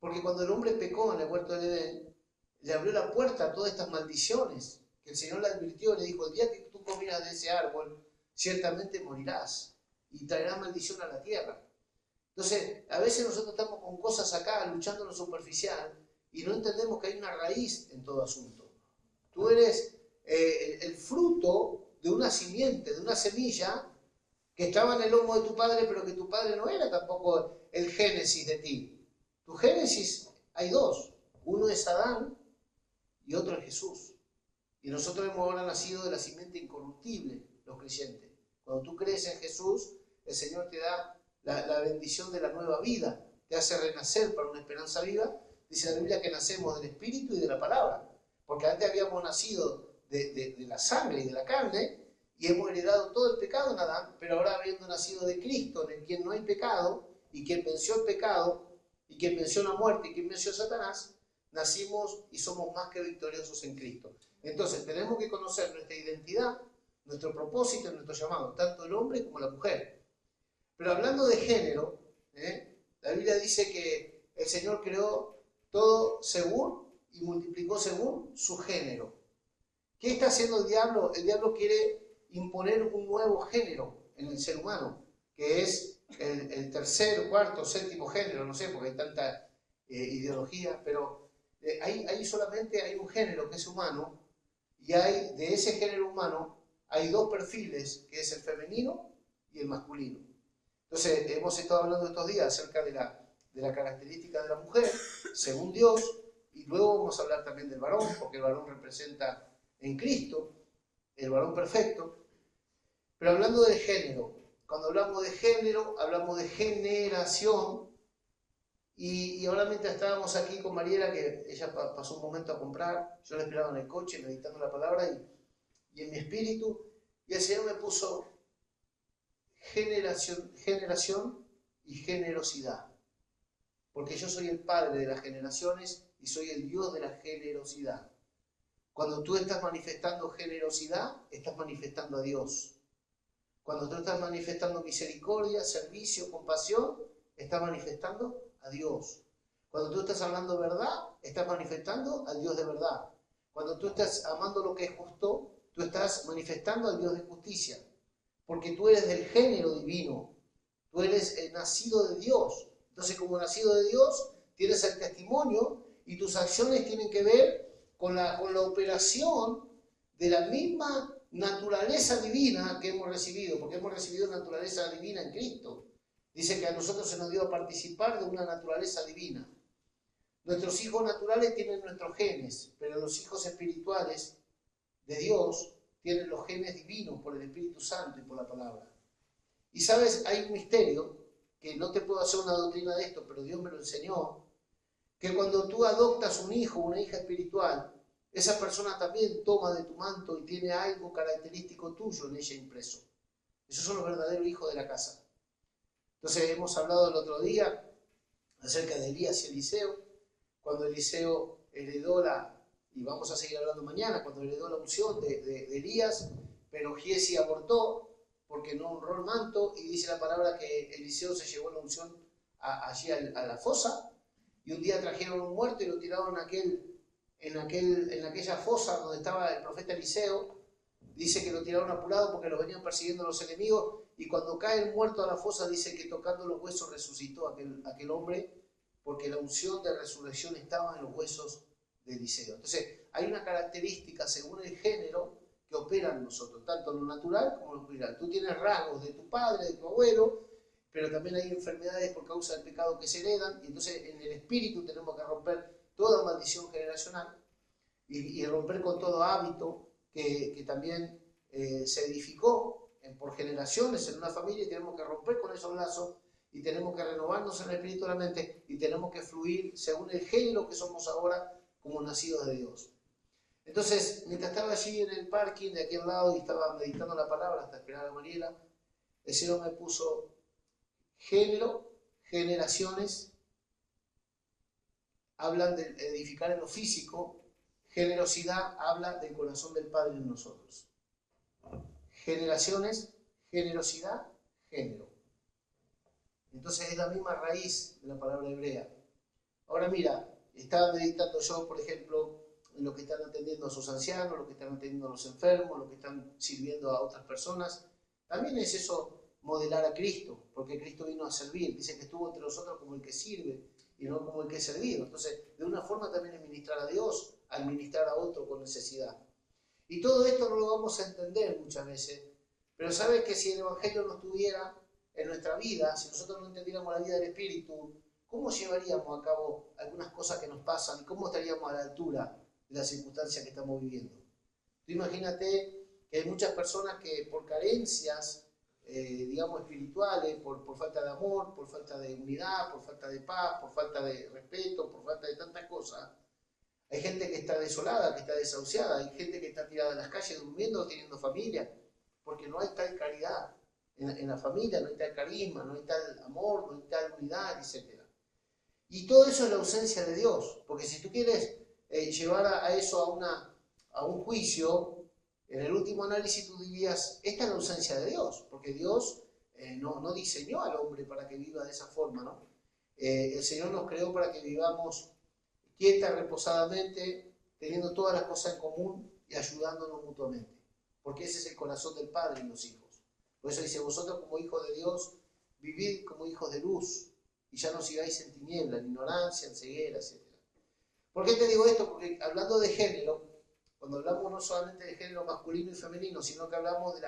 Porque cuando el hombre pecó en el huerto del Edén, le abrió la puerta a todas estas maldiciones que el Señor le advirtió, le dijo, el día que tú comieras de ese árbol, ciertamente morirás y traerás maldición a la tierra. Entonces, a veces nosotros estamos con cosas acá, luchando en lo superficial, y no entendemos que hay una raíz en todo asunto. Tú eres el fruto de una simiente, de una semilla que estaba en el lomo de tu padre, pero que tu padre no era tampoco el génesis de ti. Tu génesis hay dos. Uno es Adán y otro es Jesús. Y nosotros hemos ahora nacido de la simiente incorruptible, los creyentes. Cuando tú crees en Jesús, el Señor te da la bendición de la nueva vida, te hace renacer para una esperanza viva. Dice la Biblia que nacemos del Espíritu y de la palabra, porque antes habíamos nacido de la sangre y de la carne, y hemos heredado todo el pecado en Adán, pero ahora habiendo nacido de Cristo, en quien no hay pecado, y quien venció el pecado, y quien venció la muerte, y quien venció a Satanás, nacimos y somos más que victoriosos en Cristo. Entonces tenemos que conocer nuestra identidad, nuestro propósito y nuestro llamado, tanto el hombre como la mujer. Pero hablando de género, la Biblia dice que el Señor creó todo según y multiplicó según su género. ¿Qué está haciendo el diablo? El diablo quiere imponer un nuevo género en el ser humano, que es el tercer, cuarto, séptimo género, no sé, porque hay tanta ideología, pero ahí solamente hay un género que es humano, y hay, de ese género humano hay dos perfiles, que es el femenino y el masculino. Entonces, hemos estado hablando estos días acerca de la característica de la mujer, según Dios, y luego vamos a hablar también del varón, porque el varón representa en Cristo, el varón perfecto. Pero hablando de género, cuando hablamos de género, hablamos de generación, y ahora mientras estábamos aquí con Mariela, que ella pasó un momento a comprar, yo la esperaba en el coche meditando la palabra y en mi espíritu, y el Señor me puso generación y generosidad. Porque yo soy el Padre de las generaciones y soy el Dios de la generosidad. Cuando tú estás manifestando generosidad, estás manifestando a Dios. Cuando tú estás manifestando misericordia, servicio, compasión, estás manifestando a Dios. Cuando tú estás hablando verdad, estás manifestando al Dios de verdad. Cuando tú estás amando lo que es justo, tú estás manifestando al Dios de justicia. Porque tú eres del género divino. Tú eres nacido de Dios. Entonces, como nacido de Dios, tienes el testimonio y tus acciones tienen que ver con la operación de la misma naturaleza divina que hemos recibido, porque hemos recibido naturaleza divina en Cristo. Dice que a nosotros se nos dio a participar de una naturaleza divina. Nuestros hijos naturales tienen nuestros genes, pero los hijos espirituales de Dios tienen los genes divinos por el Espíritu Santo y por la palabra. Y sabes, hay un misterio, que no te puedo hacer una doctrina de esto, pero Dios me lo enseñó, que cuando tú adoptas un hijo o una hija espiritual, esa persona también toma de tu manto y tiene algo característico tuyo en ella impreso. Esos son los verdaderos hijos de la casa. Entonces hemos hablado el otro día acerca de Elías y Eliseo, cuando Eliseo heredó y vamos a seguir hablando mañana, cuando heredó la unción de Elías, pero Giezi abortó porque no honró el manto, y dice la palabra que Eliseo se llevó la unción allí a la fosa, y un día trajeron un muerto y lo tiraron en aquella fosa donde estaba el profeta Eliseo. Dice que lo tiraron apurado porque lo venían persiguiendo los enemigos, y cuando cae el muerto a la fosa dice que tocando los huesos resucitó aquel hombre, porque la unción de resurrección estaba en los huesos de Eliseo. Entonces hay una característica según el género que opera en nosotros, tanto lo natural como lo espiritual. Tú tienes rasgos de tu padre, de tu abuelo, pero también hay enfermedades por causa del pecado que se heredan, y entonces en el espíritu tenemos que romper toda maldición generacional y romper con todo hábito que también se edificó por generaciones en una familia, y tenemos que romper con esos lazos, y tenemos que renovarnos en el espíritu de la mente, y tenemos que fluir según el género que somos ahora como nacidos de Dios. Entonces, mientras estaba allí en el parking de aquel lado y estaba meditando la palabra hasta esperar a Mariela, el Señor me puso género, generaciones, hablan de edificar en lo físico, generosidad habla del corazón del Padre en nosotros. Generaciones, generosidad, género. Entonces es la misma raíz de la palabra hebrea. Ahora mira, estaba meditando yo, por ejemplo, en lo que están atendiendo a sus ancianos, lo que están atendiendo a los enfermos, lo que están sirviendo a otras personas. También es eso modelar a Cristo, porque Cristo vino a servir. Dice que estuvo entre nosotros como el que sirve y no como el que es servido. Entonces, de una forma también es ministrar a Dios al ministrar a otro con necesidad. Y todo esto no lo vamos a entender muchas veces, pero sabes que si el Evangelio no estuviera en nuestra vida, si nosotros no entendiéramos la vida del Espíritu, ¿cómo llevaríamos a cabo algunas cosas que nos pasan y cómo estaríamos a la altura de las circunstancias que estamos viviendo? Tú imagínate que hay muchas personas que por carencias, digamos, espirituales, por falta de amor, por falta de unidad, por falta de paz, por falta de respeto, por falta de tantas cosas, hay gente que está desolada, que está desahuciada, hay gente que está tirada en las calles durmiendo, teniendo familia, porque no hay tal caridad en la familia, no hay tal carisma, no hay tal amor, no hay tal unidad, etc. Y todo eso es la ausencia de Dios, porque si tú quieres llevar a eso a un juicio, en el último análisis tú dirías, esta es la ausencia de Dios, porque Dios no diseñó al hombre para que viva de esa forma, ¿no? El Señor nos creó para que vivamos quieta, reposadamente, teniendo todas las cosas en común y ayudándonos mutuamente, porque ese es el corazón del Padre en los hijos. Por eso dice, vosotros como hijos de Dios, vivid como hijos de luz, y ya no sigáis en tiniebla, en ignorancia, en ceguera, etc. ¿Por qué te digo esto? Porque hablando de género, cuando hablamos no solamente de género masculino y femenino, sino que hablamos de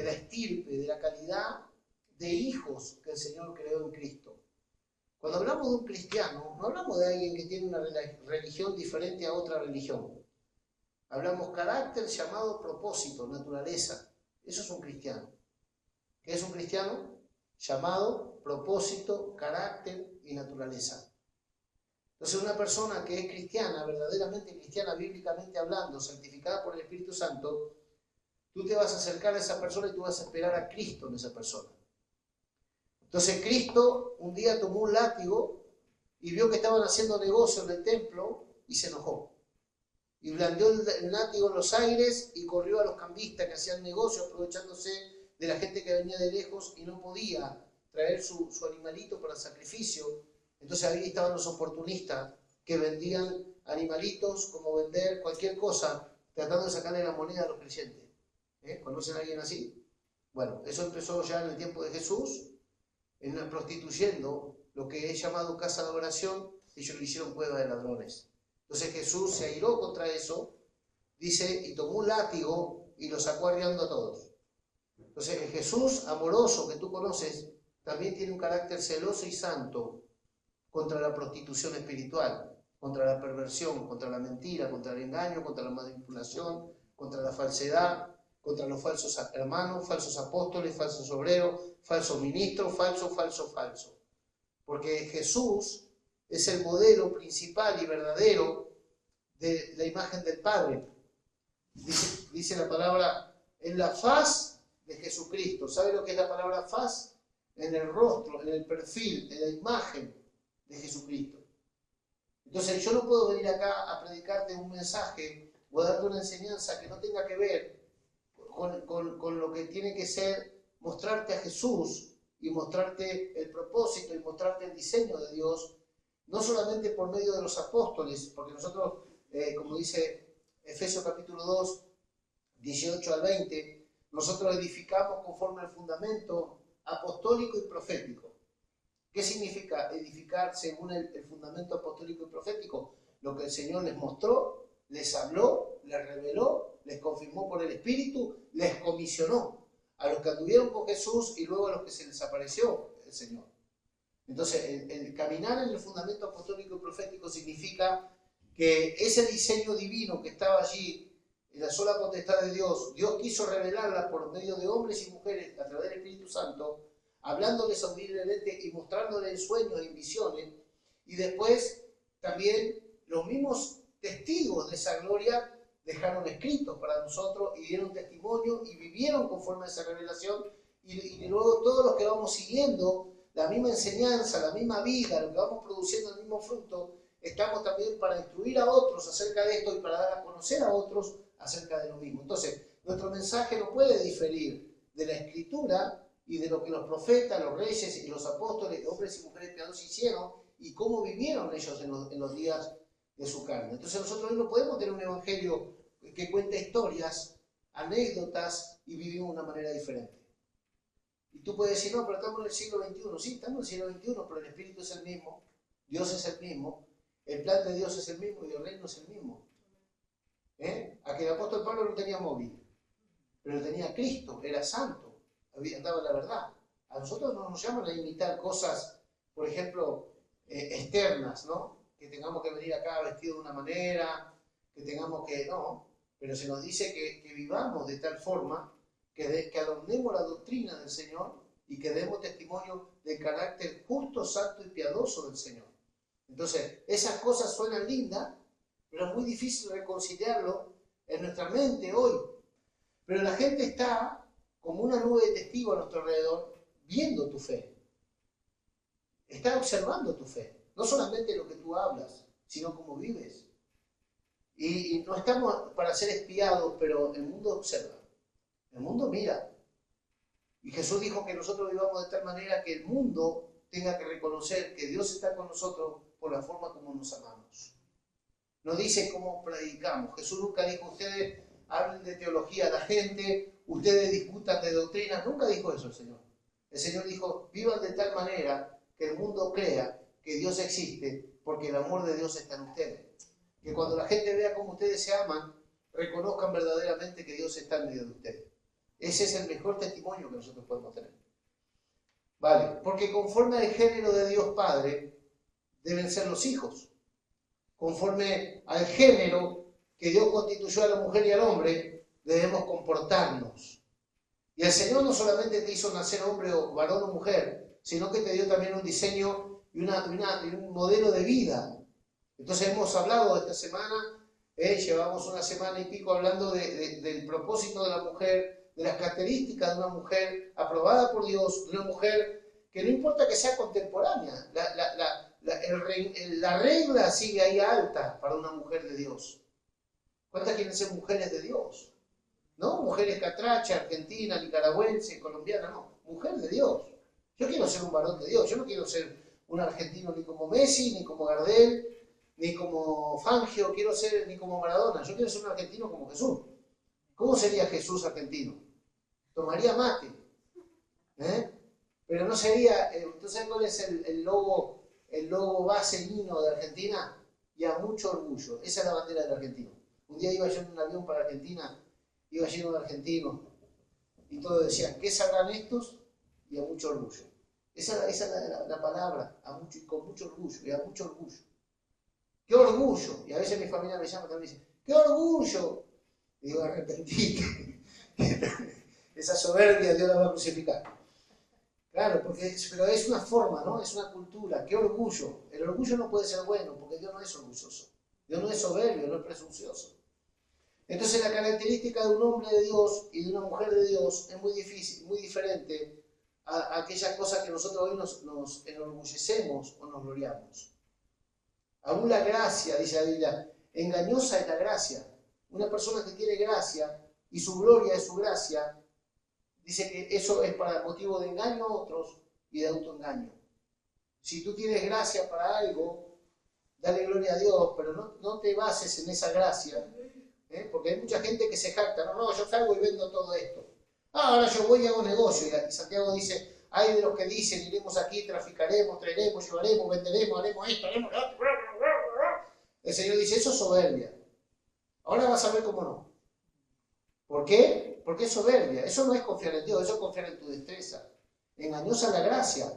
la estirpe, de la calidad de hijos que el Señor creó en Cristo. Cuando hablamos de un cristiano, no hablamos de alguien que tiene una religión diferente a otra religión. Hablamos carácter, llamado, propósito, naturaleza. Eso es un cristiano. ¿Qué es un cristiano? Llamado, propósito, carácter y naturaleza. Entonces una persona que es cristiana, verdaderamente cristiana, bíblicamente hablando, santificada por el Espíritu Santo, tú te vas a acercar a esa persona y tú vas a esperar a Cristo en esa persona. Entonces Cristo un día tomó un látigo y vio que estaban haciendo negocio en el templo y se enojó. Y blandió el látigo en los aires y corrió a los cambistas que hacían negocio aprovechándose de la gente que venía de lejos y no podía traer su animalito para sacrificio. Entonces ahí estaban los oportunistas que vendían animalitos como vender cualquier cosa tratando de sacarle la moneda a los creyentes. ¿Conocen a alguien así? Bueno, eso empezó ya en el tiempo de Jesús, prostituyendo lo que es llamado casa de oración, ellos lo hicieron cueva de ladrones. Entonces Jesús se airó contra eso, dice, y tomó un látigo y lo sacó arriando a todos. Entonces el Jesús amoroso que tú conoces también tiene un carácter celoso y santo contra la prostitución espiritual, contra la perversión, contra la mentira, contra el engaño, contra la manipulación, contra la falsedad, contra los falsos hermanos, falsos apóstoles, falsos obreros, falsos ministros, falso. Porque Jesús es el modelo principal y verdadero de la imagen del Padre. Dice la palabra, en la faz de Jesucristo. ¿Sabe lo que es la palabra faz? En el rostro, en el perfil, en la imagen de Jesucristo. Entonces yo no puedo venir acá a predicarte un mensaje o a darte una enseñanza que no tenga que ver con lo que tiene que ser mostrarte a Jesús y mostrarte el propósito y mostrarte el diseño de Dios, no solamente por medio de los apóstoles, porque nosotros, como dice Efesios capítulo 2, 18 al 20, nosotros edificamos conforme al fundamento apostólico y profético. ¿Qué significa edificar según el fundamento apostólico y profético? Lo que el Señor les mostró, les habló, les reveló, les confirmó por el Espíritu, les comisionó a los que anduvieron con Jesús y luego a los que se les apareció el Señor. Entonces, el caminar en el fundamento apostólico y profético significa que ese diseño divino que estaba allí, en la sola potestad de Dios, Dios quiso revelarla por medio de hombres y mujeres a través del Espíritu Santo, hablándoles audiblemente y mostrándoles en sueños y en visiones, y después también los mismos testigos de esa gloria dejaron escritos para nosotros y dieron testimonio y vivieron conforme a esa revelación, y luego todos los que vamos siguiendo la misma enseñanza, la misma vida, lo que vamos produciendo el mismo fruto, estamos también para instruir a otros acerca de esto y para dar a conocer a otros acerca de lo mismo. Entonces, nuestro mensaje no puede diferir de la Escritura y de lo que los profetas, los reyes y los apóstoles, hombres y mujeres piadosos hicieron y cómo vivieron ellos en los días de su carne. Entonces nosotros hoy no podemos tener un evangelio que cuenta historias, anécdotas y vivimos de una manera diferente. Y tú puedes decir, no, pero estamos en el siglo XXI. Sí, estamos en el siglo XXI, pero el Espíritu es el mismo, Dios es el mismo, el plan de Dios es el mismo y el reino es el mismo. Aquel apóstol Pablo no tenía móvil, pero tenía Cristo, era santo, andaba en la verdad. A nosotros no nos llaman a imitar cosas, por ejemplo, externas, ¿no? Que tengamos que venir acá vestido de una manera, que tengamos que, no, pero se nos dice que vivamos de tal forma que adornemos la doctrina del Señor y que demos testimonio del carácter justo, santo y piadoso del Señor. Entonces, esas cosas suenan lindas, pero es muy difícil reconciliarlo en nuestra mente hoy. Pero la gente está como una nube de testigos a nuestro alrededor, viendo tu fe. Está observando tu fe. No solamente lo que tú hablas, sino cómo vives. Y no estamos para ser espiados, pero el mundo observa. El mundo mira. Y Jesús dijo que nosotros vivamos de tal manera que el mundo tenga que reconocer que Dios está con nosotros por la forma como nos amamos. No dice cómo predicamos. Jesús nunca dijo, ustedes hablen de teología a la gente, ustedes discutan de doctrina. Nunca dijo eso el Señor. El Señor dijo, vivan de tal manera que el mundo crea que Dios existe, porque el amor de Dios está en ustedes. Que cuando la gente vea cómo ustedes se aman, reconozcan verdaderamente que Dios está en medio de ustedes. Ese es el mejor testimonio que nosotros podemos tener. Vale, porque conforme al género de Dios Padre, deben ser los hijos. Conforme al género que Dios constituyó a la mujer y al hombre, debemos comportarnos. Y el Señor no solamente te hizo nacer hombre o varón o mujer, sino que te dio también un diseño y un modelo de vida. Entonces hemos hablado esta semana, llevamos una semana y pico hablando del propósito de la mujer, de las características de una mujer aprobada por Dios, de una mujer que no importa que sea contemporánea, la regla sigue ahí alta para una mujer de Dios. ¿Cuántas quieren ser mujeres de Dios? No mujeres catrachas, argentinas, nicaragüenses, colombianas, no, mujer de Dios. Yo quiero ser un varón de Dios, yo no quiero ser un argentino ni como Messi, ni como Gardel, ni como Fangio, quiero ser ni como Maradona, yo quiero ser un argentino como Jesús. ¿Cómo sería Jesús argentino? Tomaría mate, pero no sería, ¿entonces cuál es el logo base himno de Argentina? Y a mucho orgullo, esa es la bandera del argentino. Un día iba yo en un avión para Argentina, iba lleno de argentinos, y todos decían, ¿qué sabrán estos? Y a mucho orgullo. Esa es la palabra, con mucho orgullo, y a mucho orgullo. ¡Qué orgullo! Y a veces mi familia me llama también y dice, ¡qué orgullo! Y digo, arrepentite. Esa soberbia Dios la va a crucificar. Claro, pero es una forma, ¿no? Es una cultura. ¡Qué orgullo! El orgullo no puede ser bueno, porque Dios no es orgulloso. Dios no es soberbio, no es presuncioso. Entonces la característica de un hombre de Dios y de una mujer de Dios es muy difícil, muy diferente a aquellas cosas que nosotros hoy nos enorgullecemos o nos gloriamos. Aún la gracia, dice la Biblia, engañosa es la gracia. Una persona que tiene gracia y su gloria es su gracia, dice que eso es para motivo de engaño a otros y de autoengaño. Si tú tienes gracia para algo, dale gloria a Dios, pero no te bases en esa gracia, porque hay mucha gente que se jacta, no, yo salgo y vendo todo esto. Ahora yo voy y hago negocio, y Santiago dice, hay de los que dicen, iremos aquí, traficaremos, traeremos, llevaremos, venderemos, haremos esto, haremos lo otro. El Señor dice, eso es soberbia. Ahora vas a ver cómo no. ¿Por qué? Porque es soberbia. Eso no es confiar en Dios, eso es confiar en tu destreza. Engañosa la gracia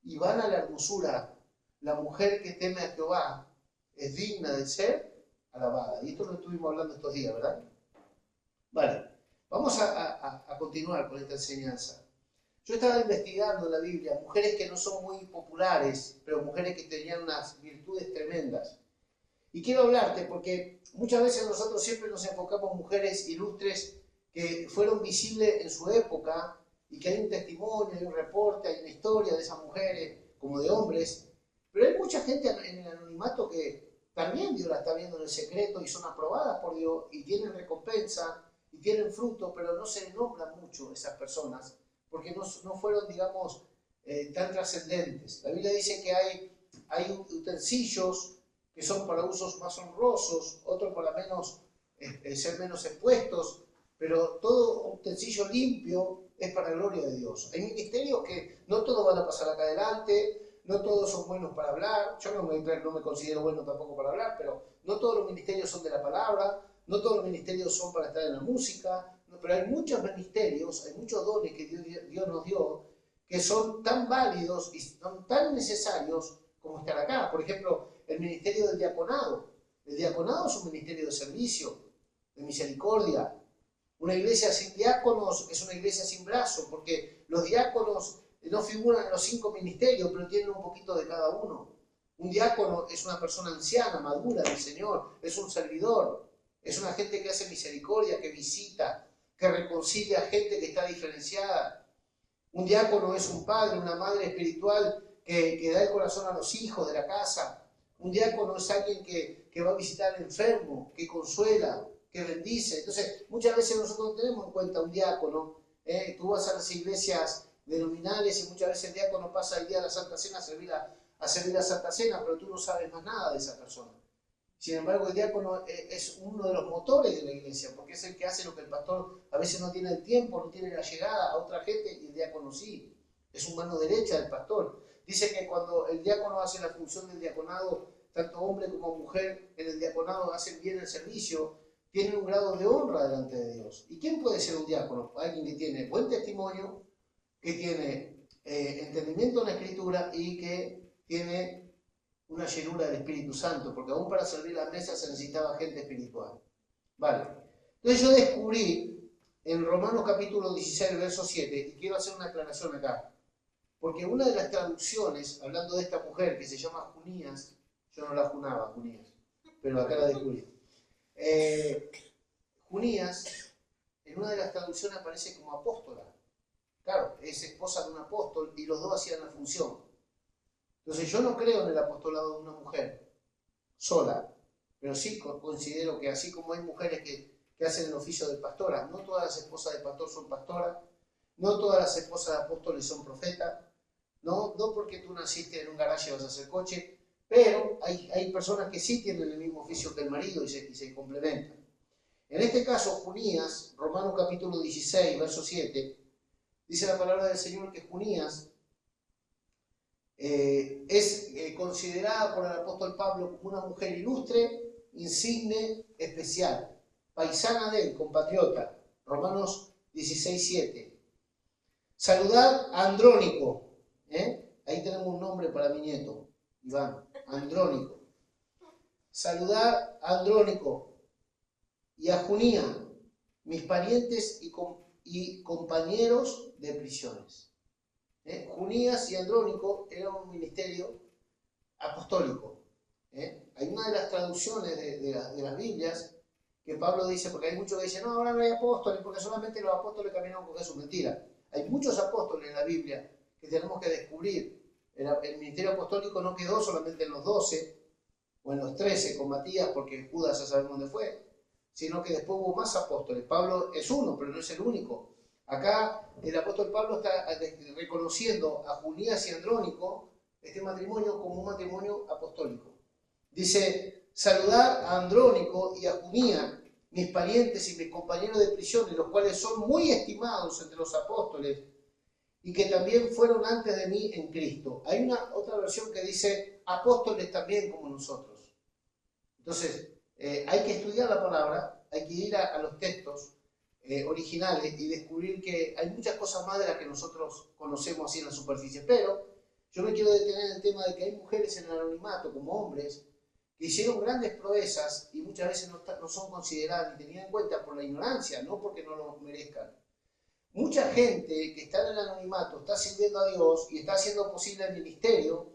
y vana la hermosura. La mujer que teme a Jehová es digna de ser alabada. Y esto lo estuvimos hablando estos días, ¿verdad? Vale, vamos a continuar con esta enseñanza. Yo estaba investigando en la Biblia mujeres que no son muy populares, pero mujeres que tenían unas virtudes tremendas. Y quiero hablarte porque muchas veces nosotros siempre nos enfocamos en mujeres ilustres que fueron visibles en su época y que hay un testimonio, hay un reporte, hay una historia de esas mujeres como de hombres, pero hay mucha gente en el anonimato que también Dios la está viendo en el secreto y son aprobadas por Dios y tienen recompensa y tienen fruto, pero no se nombran mucho esas personas porque no fueron, digamos, tan trascendentes. La Biblia dice que hay hay utensilios que son para usos más honrosos, otros para ser menos expuestos, pero todo utensilio limpio es para la gloria de Dios. Hay ministerios que no todos van a pasar acá adelante, no todos son buenos para hablar, yo no me considero bueno tampoco para hablar, pero no todos los ministerios son de la palabra, no todos los ministerios son para estar en la música, pero hay muchos ministerios, hay muchos dones que Dios nos dio, que son tan válidos y son tan necesarios como estar acá. Por ejemplo, el ministerio del diaconado. El diaconado es un ministerio de servicio, de misericordia. Una iglesia sin diáconos es una iglesia sin brazo, porque los diáconos no figuran en los 5 ministerios, pero tienen un poquito de cada uno. Un diácono es una persona anciana, madura del Señor, es un servidor, es una gente que hace misericordia, que visita, que reconcilia a gente que está diferenciada. Un diácono es un padre, una madre espiritual que da el corazón a los hijos de la casa. Un diácono es alguien que va a visitar al enfermo, que consuela, que bendice. Entonces, muchas veces nosotros no tenemos en cuenta un diácono. Tú vas a las iglesias denominales y muchas veces el diácono pasa el día de la Santa Cena a servir la Santa Cena, pero tú no sabes más nada de esa persona. Sin embargo, el diácono es uno de los motores de la iglesia, porque es el que hace lo que el pastor a veces no tiene el tiempo, no tiene la llegada a otra gente, y el diácono sí. Es su mano derecha del pastor. Dice que cuando el diácono hace la función del diaconado, tanto hombre como mujer en el diaconado hacen bien el servicio, tienen un grado de honra delante de Dios. ¿Y quién puede ser un diácono? Alguien que tiene buen testimonio, que tiene entendimiento en la Escritura y que tiene una llenura del Espíritu Santo, porque aún para servir las mesas se necesitaba gente espiritual. Vale. Entonces yo descubrí en Romanos capítulo 16, verso 7, y quiero hacer una aclaración acá, porque una de las traducciones, hablando de esta mujer que se llama Junías, yo no la junaba, Junías, pero acá la descubrí. Junías, en una de las traducciones aparece como apóstola. Claro, es esposa de un apóstol y los dos hacían la función. Entonces yo no creo en el apostolado de una mujer sola, pero sí considero que así como hay mujeres que hacen el oficio de pastora, no todas las esposas de pastor son pastoras, no todas las esposas de apóstoles son profetas, no porque tú naciste en un garaje vas a hacer coche, pero hay personas que sí tienen el mismo oficio que el marido y se complementan. En este caso, Junías, Romanos capítulo 16, verso 7, dice la palabra del Señor que Junías es considerada por el apóstol Pablo como una mujer ilustre, insigne, especial, paisana de él, compatriota. Romanos 16, 7. Saludad a Andrónico. Ahí tenemos un nombre para mi nieto, Iván, Andrónico. Saludad a Andrónico y a Junía, mis parientes y compañeros de prisiones. Junías y Andrónico era un ministerio apostólico. Hay una de las traducciones de las Biblias que Pablo dice, porque hay muchos que dicen, no, ahora no hay apóstoles, porque solamente los apóstoles caminaron con Jesús. Mentira. Hay muchos apóstoles en la Biblia que tenemos que descubrir. El ministerio apostólico no quedó solamente en los 12 o en los 13 con Matías, porque Judas ya sabemos dónde fue, sino que después hubo más apóstoles. Pablo es uno, pero no es el único. Acá el apóstol Pablo está reconociendo a Junías y Andrónico, este matrimonio, como un matrimonio apostólico. Dice, saludar a Andrónico y a Junías, mis parientes y mis compañeros de prisión, los cuales son muy estimados entre los apóstoles y que también fueron antes de mí en Cristo. Hay una otra versión que dice, apóstoles también como nosotros. Entonces, hay que estudiar la palabra, hay que ir a los textos originales y descubrir que hay muchas cosas más de las que nosotros conocemos así en la superficie. Pero yo me quiero detener en el tema de que hay mujeres en el anonimato como hombres que hicieron grandes proezas y muchas veces no son consideradas ni tenidas en cuenta por la ignorancia, no porque no lo merezcan. Mucha gente que está en el anonimato está sirviendo a Dios y está haciendo posible el ministerio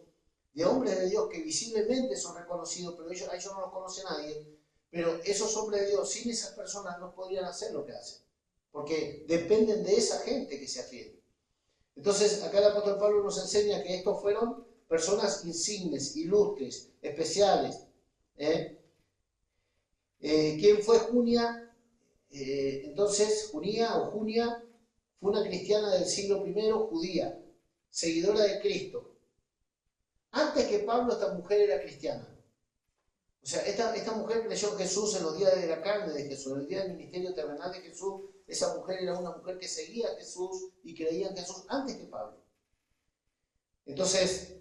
de hombres de Dios que visiblemente son reconocidos, pero a ellos no los conoce nadie. Pero esos hombres de Dios, sin esas personas, no podrían hacer lo que hacen, porque dependen de esa gente que se afiere. Entonces, acá el apóstol Pablo nos enseña que estos fueron personas insignes, ilustres, especiales. ¿Quién fue Junia? Entonces, Junia fue una cristiana del siglo I, judía, seguidora de Cristo. Antes que Pablo, esta mujer era cristiana. O sea, esta mujer creyó en Jesús en los días de la carne de Jesús, en el día del ministerio terrenal de Jesús. Esa mujer era una mujer que seguía a Jesús y creía en Jesús antes que Pablo. Entonces,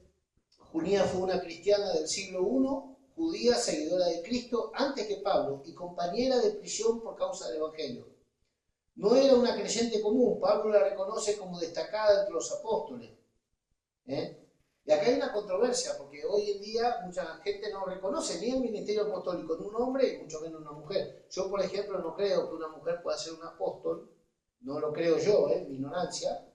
Junia fue una cristiana del siglo I, judía, seguidora de Cristo, antes que Pablo, y compañera de prisión por causa del Evangelio. No era una creyente común, Pablo la reconoce como destacada entre los apóstoles. Y acá hay una controversia, porque hoy en día mucha gente no reconoce ni el ministerio apostólico de un hombre y mucho menos una mujer. Yo, por ejemplo, no creo que una mujer pueda ser un apóstol, no lo creo yo, mi ignorancia,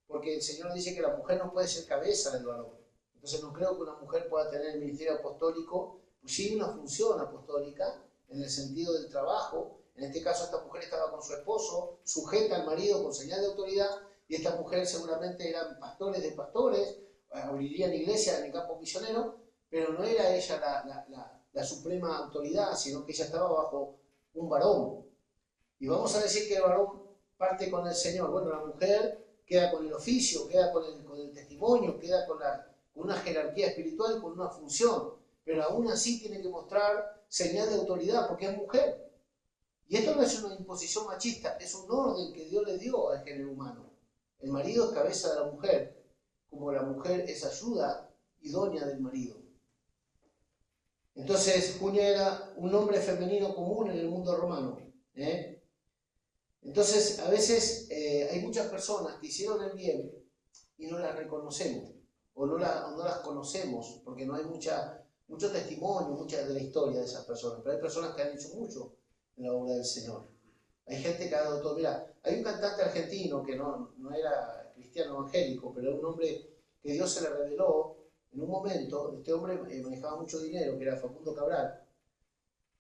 porque el Señor dice que la mujer no puede ser cabeza del varón. Entonces no creo que una mujer pueda tener el ministerio apostólico, pues sí una función apostólica, en el sentido del trabajo. En este caso esta mujer estaba con su esposo, sujeta al marido con señal de autoridad, y esta mujer seguramente eran pastores de pastores, abrirían iglesias en el campo misionero, pero no era ella la suprema autoridad, sino que ella estaba bajo un varón. Y vamos a decir que el varón parte con el Señor. Bueno, la mujer queda con el oficio, queda con el testimonio, queda con una jerarquía espiritual, con una función, pero aún así tiene que mostrar señal de autoridad porque es mujer. Y esto no es una imposición machista, es un orden que Dios le dio al género humano. El marido es cabeza de la mujer, como la mujer es ayuda idónea del marido. Entonces, Junia era un nombre femenino común en el mundo romano. Entonces, a veces hay muchas personas que hicieron el bien y no las reconocemos, o no las conocemos, porque no hay mucho testimonio, mucha de la historia de esas personas, pero hay personas que han hecho mucho en la obra del Señor. Hay gente que ha dado todo. Mira, hay un cantante argentino que no era cristiano evangélico, pero era un hombre que Dios se le reveló en un momento. Este hombre manejaba mucho dinero, que era Facundo Cabral,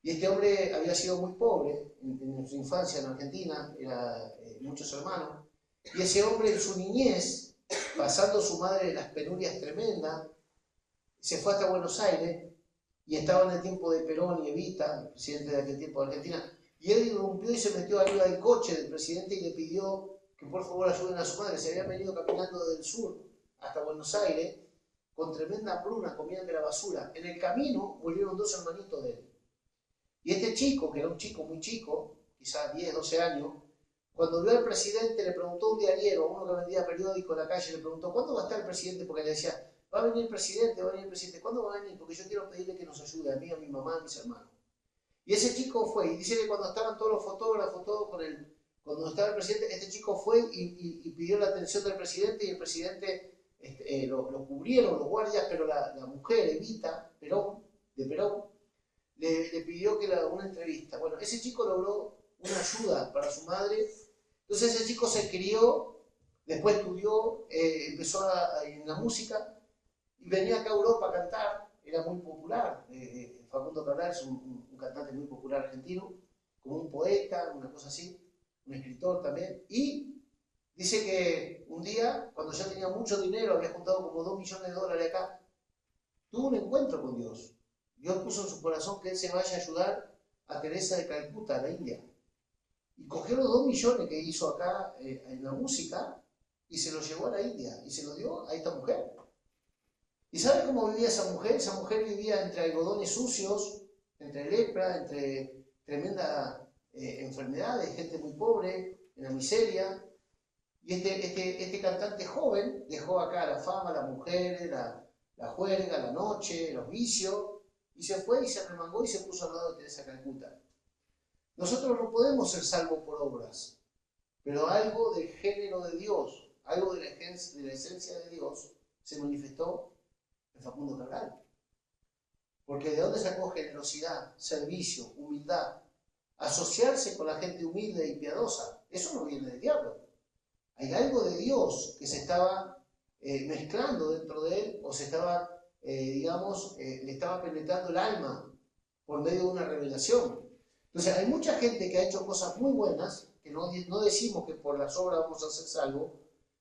y este hombre había sido muy pobre en su infancia en Argentina, era muchos hermanos, y ese hombre en su niñez, pasando su madre las penurias tremendas, se fue hasta Buenos Aires, y estaba en el tiempo de Perón y Evita, el presidente de aquel tiempo de Argentina, y él irrumpió y se metió arriba del coche del presidente y le pidió que por favor ayuden a su madre. Se habían venido caminando desde el sur hasta Buenos Aires, con tremenda hambruna, comían de la basura. En el camino murieron 2 hermanitos de él. Y este chico, que era un chico muy chico, quizás 10, 12 años, cuando vio al presidente le preguntó un diariero, uno que vendía periódico en la calle, le preguntó, ¿cuándo va a estar el presidente? Porque le decía, va a venir el presidente, va a venir el presidente. ¿Cuándo va a venir? Porque yo quiero pedirle que nos ayude, a mí, a mi mamá, a mis hermanos. Y ese chico fue, y dice que cuando estaban todos los fotógrafos, todos cuando estaba el presidente, este chico fue y pidió la atención del presidente, y el presidente lo cubrieron los guardias, pero la mujer, Evita, de Perón, le pidió una entrevista. Bueno, ese chico logró una ayuda para su madre. Entonces ese chico se crió, después estudió, empezó en la música, y venía acá a Europa a cantar, era muy popular. Facundo Cabral es un cantante muy popular argentino, como un poeta, una cosa así, un escritor también. Y dice que un día, cuando ya tenía mucho dinero, había juntado como $2 millones acá, tuvo un encuentro con Dios. Dios puso en su corazón que él se vaya a ayudar a Teresa de Calcuta, a la India. Y cogió los 2 millones que hizo acá en la música y se los llevó a la India y se los dio a esta mujer. ¿Y sabe cómo vivía esa mujer? Esa mujer vivía entre algodones sucios, entre lepra, entre tremendas enfermedades, gente muy pobre, en la miseria. Y este cantante joven dejó acá la fama, las mujeres, la juerga, la noche, los vicios, y se fue y se remangó y se puso al lado de Teresa de Calcuta. Nosotros no podemos ser salvos por obras, pero algo del género de Dios, algo de la esencia de Dios se manifestó en Facundo Cabral. Porque ¿de dónde sacó generosidad, servicio, humildad? Asociarse con la gente humilde y piadosa, eso no viene del diablo. Hay algo de Dios que se estaba mezclando dentro de él, o se estaba, le estaba penetrando el alma por medio de una revelación. Entonces hay mucha gente que ha hecho cosas muy buenas, que no decimos que por las obras vamos a ser salvos,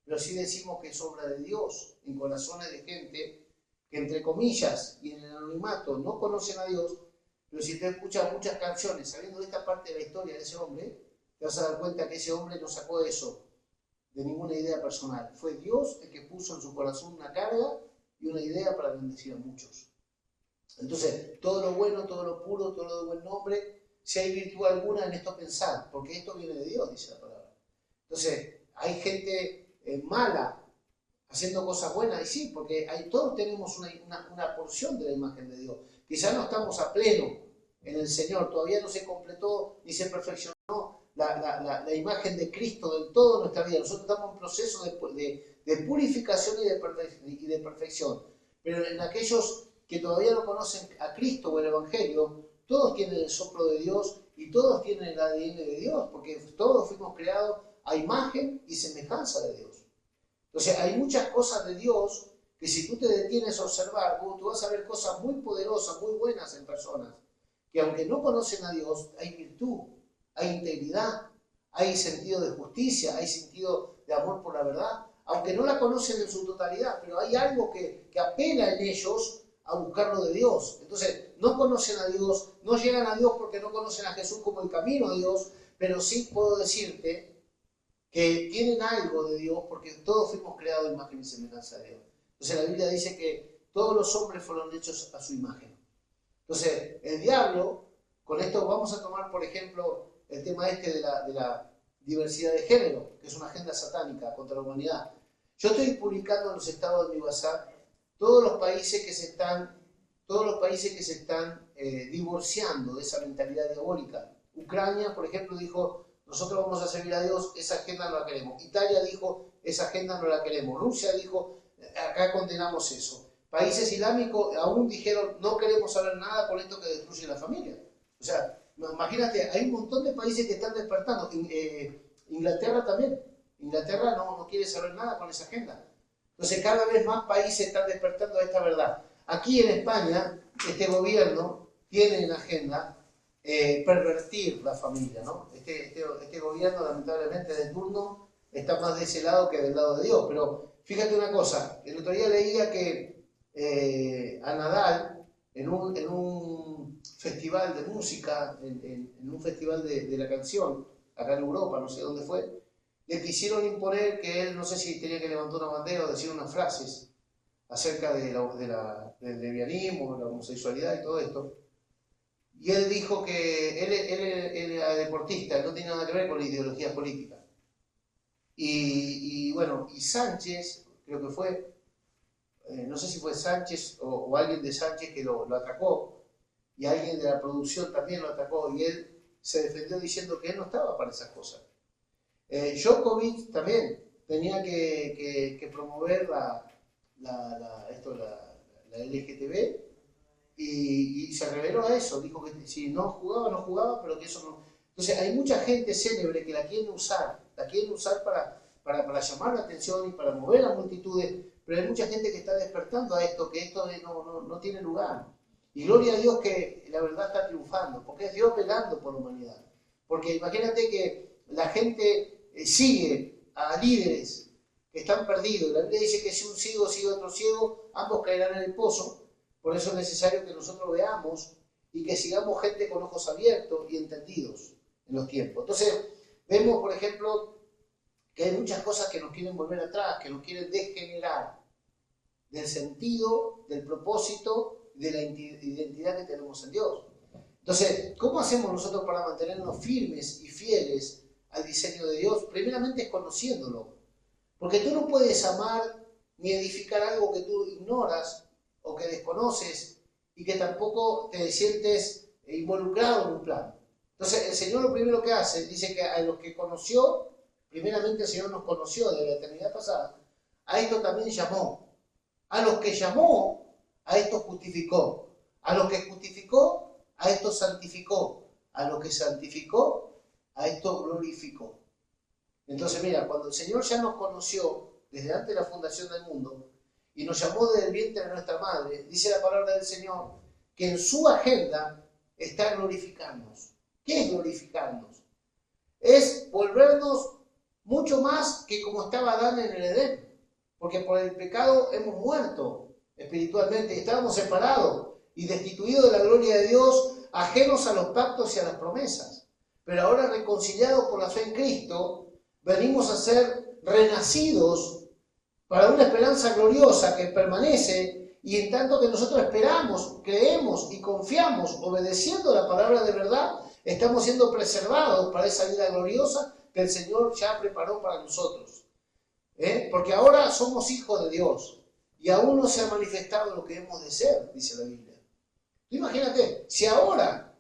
pero sí decimos que es obra de Dios en corazones de gente que, entre comillas, y en el anonimato no conocen a Dios, pero si te escuchas muchas canciones sabiendo de esta parte de la historia de ese hombre, te vas a dar cuenta que ese hombre no sacó eso de ninguna idea personal. Fue Dios el que puso en su corazón una carga y una idea para bendecir a muchos. Entonces, todo lo bueno, todo lo puro, todo lo de buen nombre, si hay virtud alguna en esto pensar, porque esto viene de Dios, dice la palabra. Entonces, hay gente mala haciendo cosas buenas, y sí, porque todos tenemos una porción de la imagen de Dios. Quizás no estamos a pleno en el Señor, todavía no se completó ni se perfeccionó la imagen de Cristo del todo en nuestra vida. Nosotros estamos en proceso de purificación y de perfección. Pero en aquellos que todavía no conocen a Cristo o el Evangelio, todos tienen el soplo de Dios y todos tienen el ADN de Dios, porque todos fuimos creados a imagen y semejanza de Dios. Entonces hay muchas cosas de Dios que si tú te detienes a observar, tú vas a ver cosas muy poderosas, muy buenas en personas, que aunque no conocen a Dios, hay virtud, hay integridad, hay sentido de justicia, hay sentido de amor por la verdad, aunque no la conocen en su totalidad, pero hay algo que apela en ellos a buscar lo de Dios. Entonces, no conocen a Dios, no llegan a Dios porque no conocen a Jesús como el camino a Dios, pero sí puedo decirte que tienen algo de Dios porque todos fuimos creados de imagen y semejanza de Dios. Entonces, la Biblia dice que todos los hombres fueron hechos a su imagen. Entonces, el diablo, con esto vamos a tomar, por ejemplo, el tema de la diversidad de género, que es una agenda satánica contra la humanidad. Yo estoy publicando en los estados de mi WhatsApp todos los países que se están divorciando de esa mentalidad diabólica. Ucrania, por ejemplo, dijo, nosotros vamos a servir a Dios, esa agenda no la queremos. Italia dijo, esa agenda no la queremos. Rusia dijo, acá condenamos eso. Países islámicos aún dijeron, no queremos saber nada con esto que destruye la familia. O sea, imagínate, hay un montón de países que están despertando. Inglaterra también. Inglaterra no quiere saber nada con esa agenda. Entonces, cada vez más países están despertando a esta verdad. Aquí en España, este gobierno tiene en agenda pervertir la familia, ¿no? Este gobierno, lamentablemente, de turno, está más de ese lado que del lado de Dios. Pero fíjate una cosa, el otro día leía que a Nadal, en un festival de música, en un festival de la canción, acá en Europa, no sé dónde fue, le quisieron imponer que él, no sé si tenía que levantar una bandera o decir unas frases acerca del lesbianismo, la homosexualidad y todo esto. Y él dijo que él era deportista, no tenía nada que ver con la ideología política. Y Sánchez, creo que fue, no sé si fue Sánchez o alguien de Sánchez que lo atacó, y alguien de la producción también lo atacó, y él se defendió diciendo que él no estaba para esas cosas. Djokovic también tenía que promover la LGTB y se reveló a eso, dijo que si no jugaba, pero que eso no. Entonces hay mucha gente célebre que la quieren usar para llamar la atención y para mover a multitudes, pero hay mucha gente que está despertando a esto, que esto no tiene lugar. Y gloria a Dios que la verdad está triunfando, porque es Dios velando por la humanidad. Porque imagínate que la gente sigue a líderes que están perdidos. La Biblia dice que si un ciego sigue a otro ciego, ambos caerán en el pozo. Por eso es necesario que nosotros veamos y que sigamos gente con ojos abiertos y entendidos en los tiempos. Entonces, vemos, por ejemplo, que hay muchas cosas que nos quieren volver atrás, que nos quieren degenerar del sentido, del propósito, de la identidad que tenemos en Dios. Entonces, ¿cómo hacemos nosotros para mantenernos firmes y fieles al diseño de Dios? Primeramente es conociéndolo. Porque tú no puedes amar ni edificar algo que tú ignoras o que desconoces y que tampoco te sientes involucrado en un plan. Entonces, el Señor lo primero que hace, dice que a los que conoció, primeramente el Señor nos conoció de la eternidad pasada, a esto también llamó. A los que llamó, a esto justificó. A los que justificó, a esto santificó. A los que santificó, a esto glorificó. Entonces, mira, cuando el Señor ya nos conoció desde antes de la fundación del mundo y nos llamó desde el vientre de nuestra madre, dice la palabra del Señor que en su agenda está glorificarnos. ¿Qué es glorificarnos? Es volvernos mucho más que como estaba Adán en el Edén. Porque por el pecado hemos muerto espiritualmente y estábamos separados y destituidos de la gloria de Dios, ajenos a los pactos y a las promesas. Pero ahora reconciliados por la fe en Cristo, venimos a ser renacidos para una esperanza gloriosa que permanece, y en tanto que nosotros esperamos, creemos y confiamos, obedeciendo la palabra de verdad, estamos siendo preservados para esa vida gloriosa que el Señor ya preparó para nosotros. Porque ahora somos hijos de Dios y aún no se ha manifestado lo que hemos de ser, dice la Biblia. Imagínate, si ahora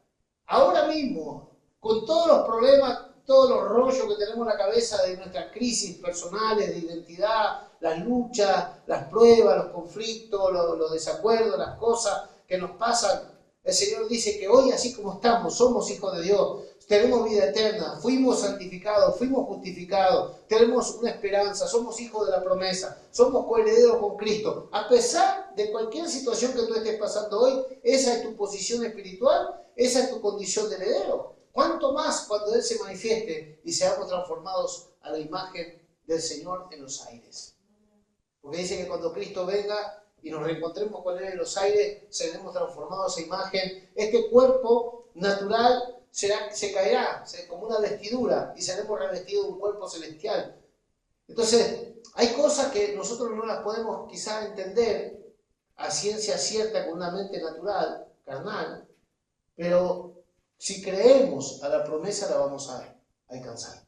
mismo, con todos los problemas, todos los rollos que tenemos en la cabeza de nuestras crisis personales, de identidad, las luchas, las pruebas, los conflictos, los desacuerdos, las cosas que nos pasan, el Señor dice que hoy, así como estamos, somos hijos de Dios, tenemos vida eterna, fuimos santificados, fuimos justificados, tenemos una esperanza, somos hijos de la promesa, somos coherederos con Cristo. A pesar de cualquier situación que tú estés pasando hoy, esa es tu posición espiritual, esa es tu condición de heredero. ¿Cuánto más cuando Él se manifieste y seamos transformados a la imagen del Señor en los aires? Porque dice que cuando Cristo venga y nos reencontremos con Él en los aires, seremos transformados a esa imagen. Este cuerpo natural se caerá como una vestidura y seremos revestidos de un cuerpo celestial. Entonces, hay cosas que nosotros no las podemos quizás entender a ciencia cierta con una mente natural, carnal, pero si creemos a la promesa la vamos a alcanzar.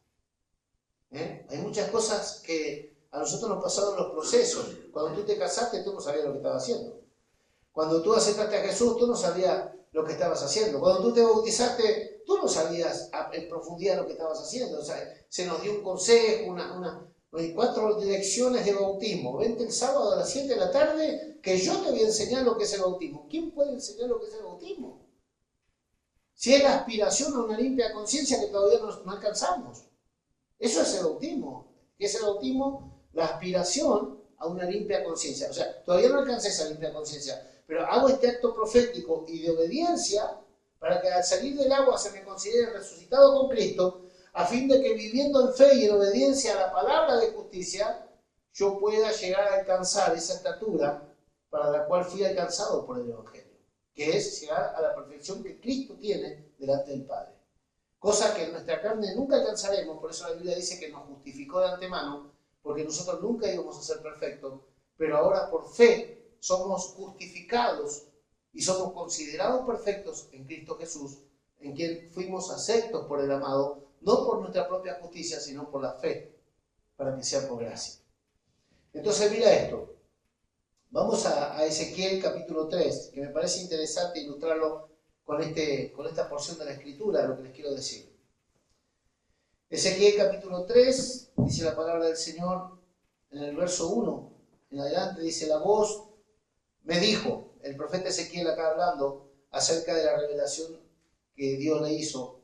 Hay muchas cosas que a nosotros nos pasaron los procesos. Cuando tú te casaste, tú no sabías lo que estabas haciendo. Cuando tú aceptaste a Jesús, tú no sabías lo que estabas haciendo. Cuando tú te bautizaste, tú no sabías en profundidad lo que estabas haciendo. O sea, se nos dio un consejo, hay 4 lecciones de bautismo. Vente el sábado a las 7 de la tarde, que yo te voy a enseñar lo que es el bautismo. ¿Quién puede enseñar lo que es el bautismo? Si es la aspiración a una limpia conciencia que todavía no alcanzamos. Eso es el bautismo. ¿Qué es el bautismo? La aspiración a una limpia conciencia. O sea, todavía no alcancé esa limpia conciencia, pero hago este acto profético y de obediencia para que al salir del agua se me considere resucitado con Cristo, a fin de que viviendo en fe y en obediencia a la palabra de justicia, yo pueda llegar a alcanzar esa estatura para la cual fui alcanzado por el Evangelio, que es llegar a la perfección que Cristo tiene delante del Padre. Cosa que en nuestra carne nunca alcanzaremos, por eso la Biblia dice que nos justificó de antemano, porque nosotros nunca íbamos a ser perfectos, pero ahora por fe somos justificados y somos considerados perfectos en Cristo Jesús, en quien fuimos aceptos por el amado, no por nuestra propia justicia, sino por la fe, para que sea por gracia. Entonces mira esto, vamos a Ezequiel capítulo 3, que me parece interesante ilustrarlo con esta porción de la Escritura, lo que les quiero decir. Ezequiel capítulo 3, dice la palabra del Señor en el verso 1, en adelante dice: la voz me dijo, el profeta Ezequiel acá hablando acerca de la revelación que Dios le hizo.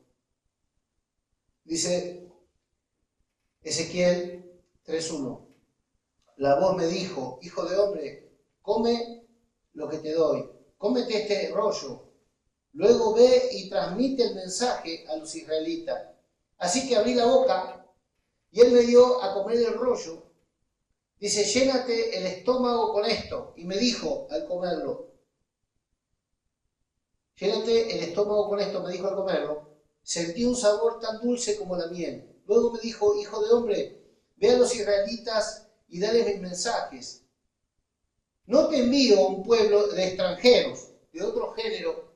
Dice Ezequiel 3:1, la voz me dijo: hijo de hombre, come lo que te doy, cómete este rollo, luego ve y transmite el mensaje a los israelitas. Así que abrí la boca y él me dio a comer el rollo. Dice: llénate el estómago con esto. Y me dijo al comerlo, llénate el estómago con esto, me dijo al comerlo. Sentí un sabor tan dulce como la miel. Luego me dijo: hijo de hombre, ve a los israelitas y dales mis mensajes. No te envío a un pueblo de extranjeros, de otro género.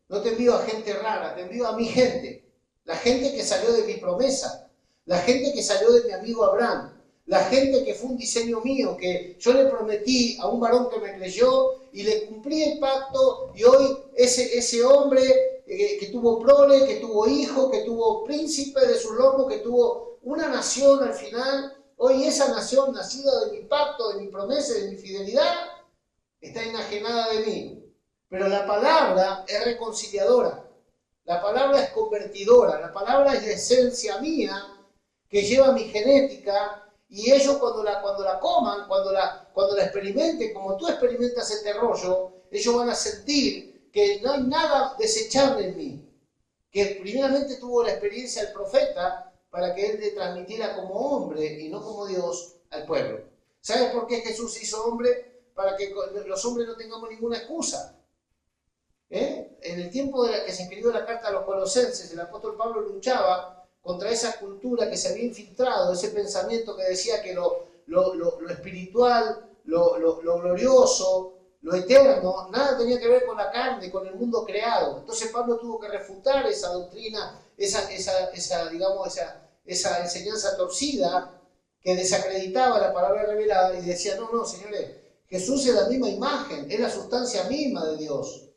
No te envío a gente rara, te envío a mi gente. La gente que salió de mi promesa. La gente que salió de mi amigo Abraham. La gente que fue un diseño mío, que yo le prometí a un varón que me creyó y le cumplí el pacto, y hoy ese hombre que tuvo prole, que tuvo hijo, que tuvo príncipe de su lomo, que tuvo una nación al final, hoy esa nación nacida de mi pacto, de mi promesa, de mi fidelidad, está enajenada de mí. Pero la palabra es reconciliadora, la palabra es convertidora, la palabra es la esencia mía que lleva mi genética. Y ellos cuando la coman, cuando la experimenten, como tú experimentas este rollo, ellos van a sentir que no hay nada desechable en mí. Que primeramente tuvo la experiencia del profeta para que él te transmitiera como hombre y no como Dios al pueblo. ¿Sabes por qué Jesús se hizo hombre? Para que los hombres no tengamos ninguna excusa. En el tiempo que se escribió la carta a los colosenses, el apóstol Pablo luchaba contra esa cultura que se había infiltrado, ese pensamiento que decía que lo espiritual, lo glorioso, lo eterno, nada tenía que ver con la carne, con el mundo creado. Entonces Pablo tuvo que refutar esa doctrina, esa enseñanza torcida que desacreditaba la palabra revelada y decía, no, señores, Jesús es la misma imagen, es la sustancia misma de Dios.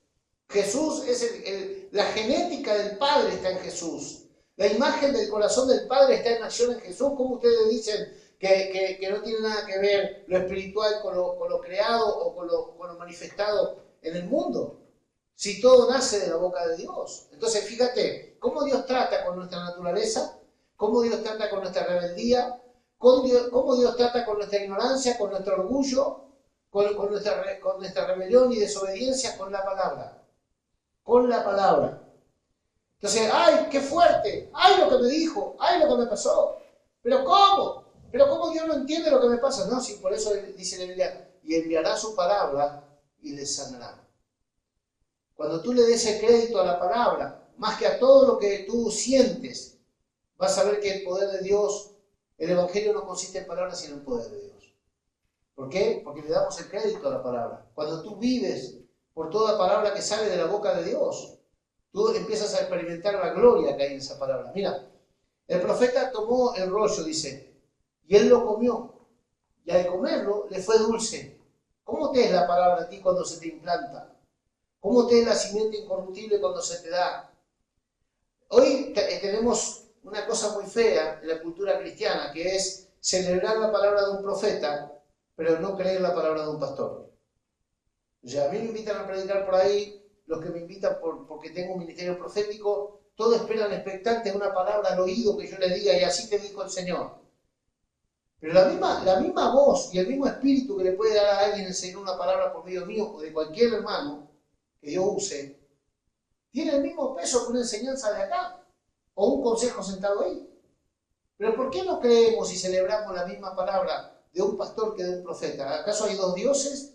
Jesús es la genética del Padre está en Jesús. La imagen del corazón del Padre está en acción en Jesús. ¿Cómo ustedes dicen que no tiene nada que ver lo espiritual con lo creado o con lo manifestado en el mundo? Si todo nace de la boca de Dios. Entonces fíjate cómo Dios trata con nuestra naturaleza, cómo Dios trata con nuestra rebeldía, cómo Dios trata con nuestra ignorancia, con nuestro orgullo, con nuestra rebelión y desobediencia con la palabra. Con la palabra. Entonces, ¡ay, qué fuerte! ¡Ay, lo que me dijo! ¡Ay, lo que me pasó! ¿Pero cómo? ¿Pero cómo Dios no entiende lo que me pasa? No, sí, por eso dice la Biblia, y enviará su palabra y les sanará. Cuando tú le des el crédito a la palabra, más que a todo lo que tú sientes, vas a ver que el poder de Dios, el Evangelio no consiste en palabras, sino en poder de Dios. ¿Por qué? Porque le damos el crédito a la palabra. Cuando tú vives por toda palabra que sale de la boca de Dios, tú empiezas a experimentar la gloria que hay en esa palabra. Mira, el profeta tomó el rollo, dice, y él lo comió, y al comerlo le fue dulce. ¿Cómo te es la palabra a ti cuando se te implanta? ¿Cómo te es la simiente incorruptible cuando se te da? Hoy tenemos una cosa muy fea en la cultura cristiana, que es celebrar la palabra de un profeta, pero no creer la palabra de un pastor. O sea, a mí me invitan a predicar por ahí, los que me invitan porque tengo un ministerio profético, todos esperan expectantes una palabra al oído que yo les diga, y así te dijo el Señor. Pero la misma voz y el mismo espíritu que le puede dar a alguien el Señor una palabra por medio mío o de cualquier hermano que yo use, tiene el mismo peso que una enseñanza de acá o un consejo sentado ahí. Pero ¿por qué no creemos y celebramos la misma palabra de un pastor que de un profeta? ¿Acaso hay dos dioses?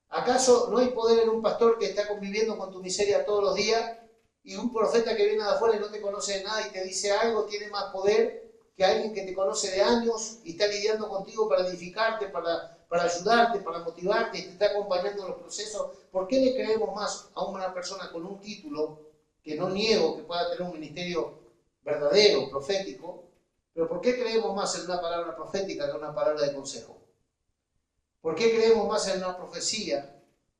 ¿Acaso no hay poder en un pastor que está conviviendo con tu miseria todos los días y un profeta que viene de afuera y no te conoce de nada y te dice algo tiene más poder que alguien que te conoce de años y está lidiando contigo para edificarte, para ayudarte, para motivarte y te está acompañando en los procesos? ¿Por qué le creemos más a una persona con un título, que no niego que pueda tener un ministerio verdadero, profético, pero por qué creemos más en una palabra profética que en una palabra de consejo? ¿Por qué creemos más en una profecía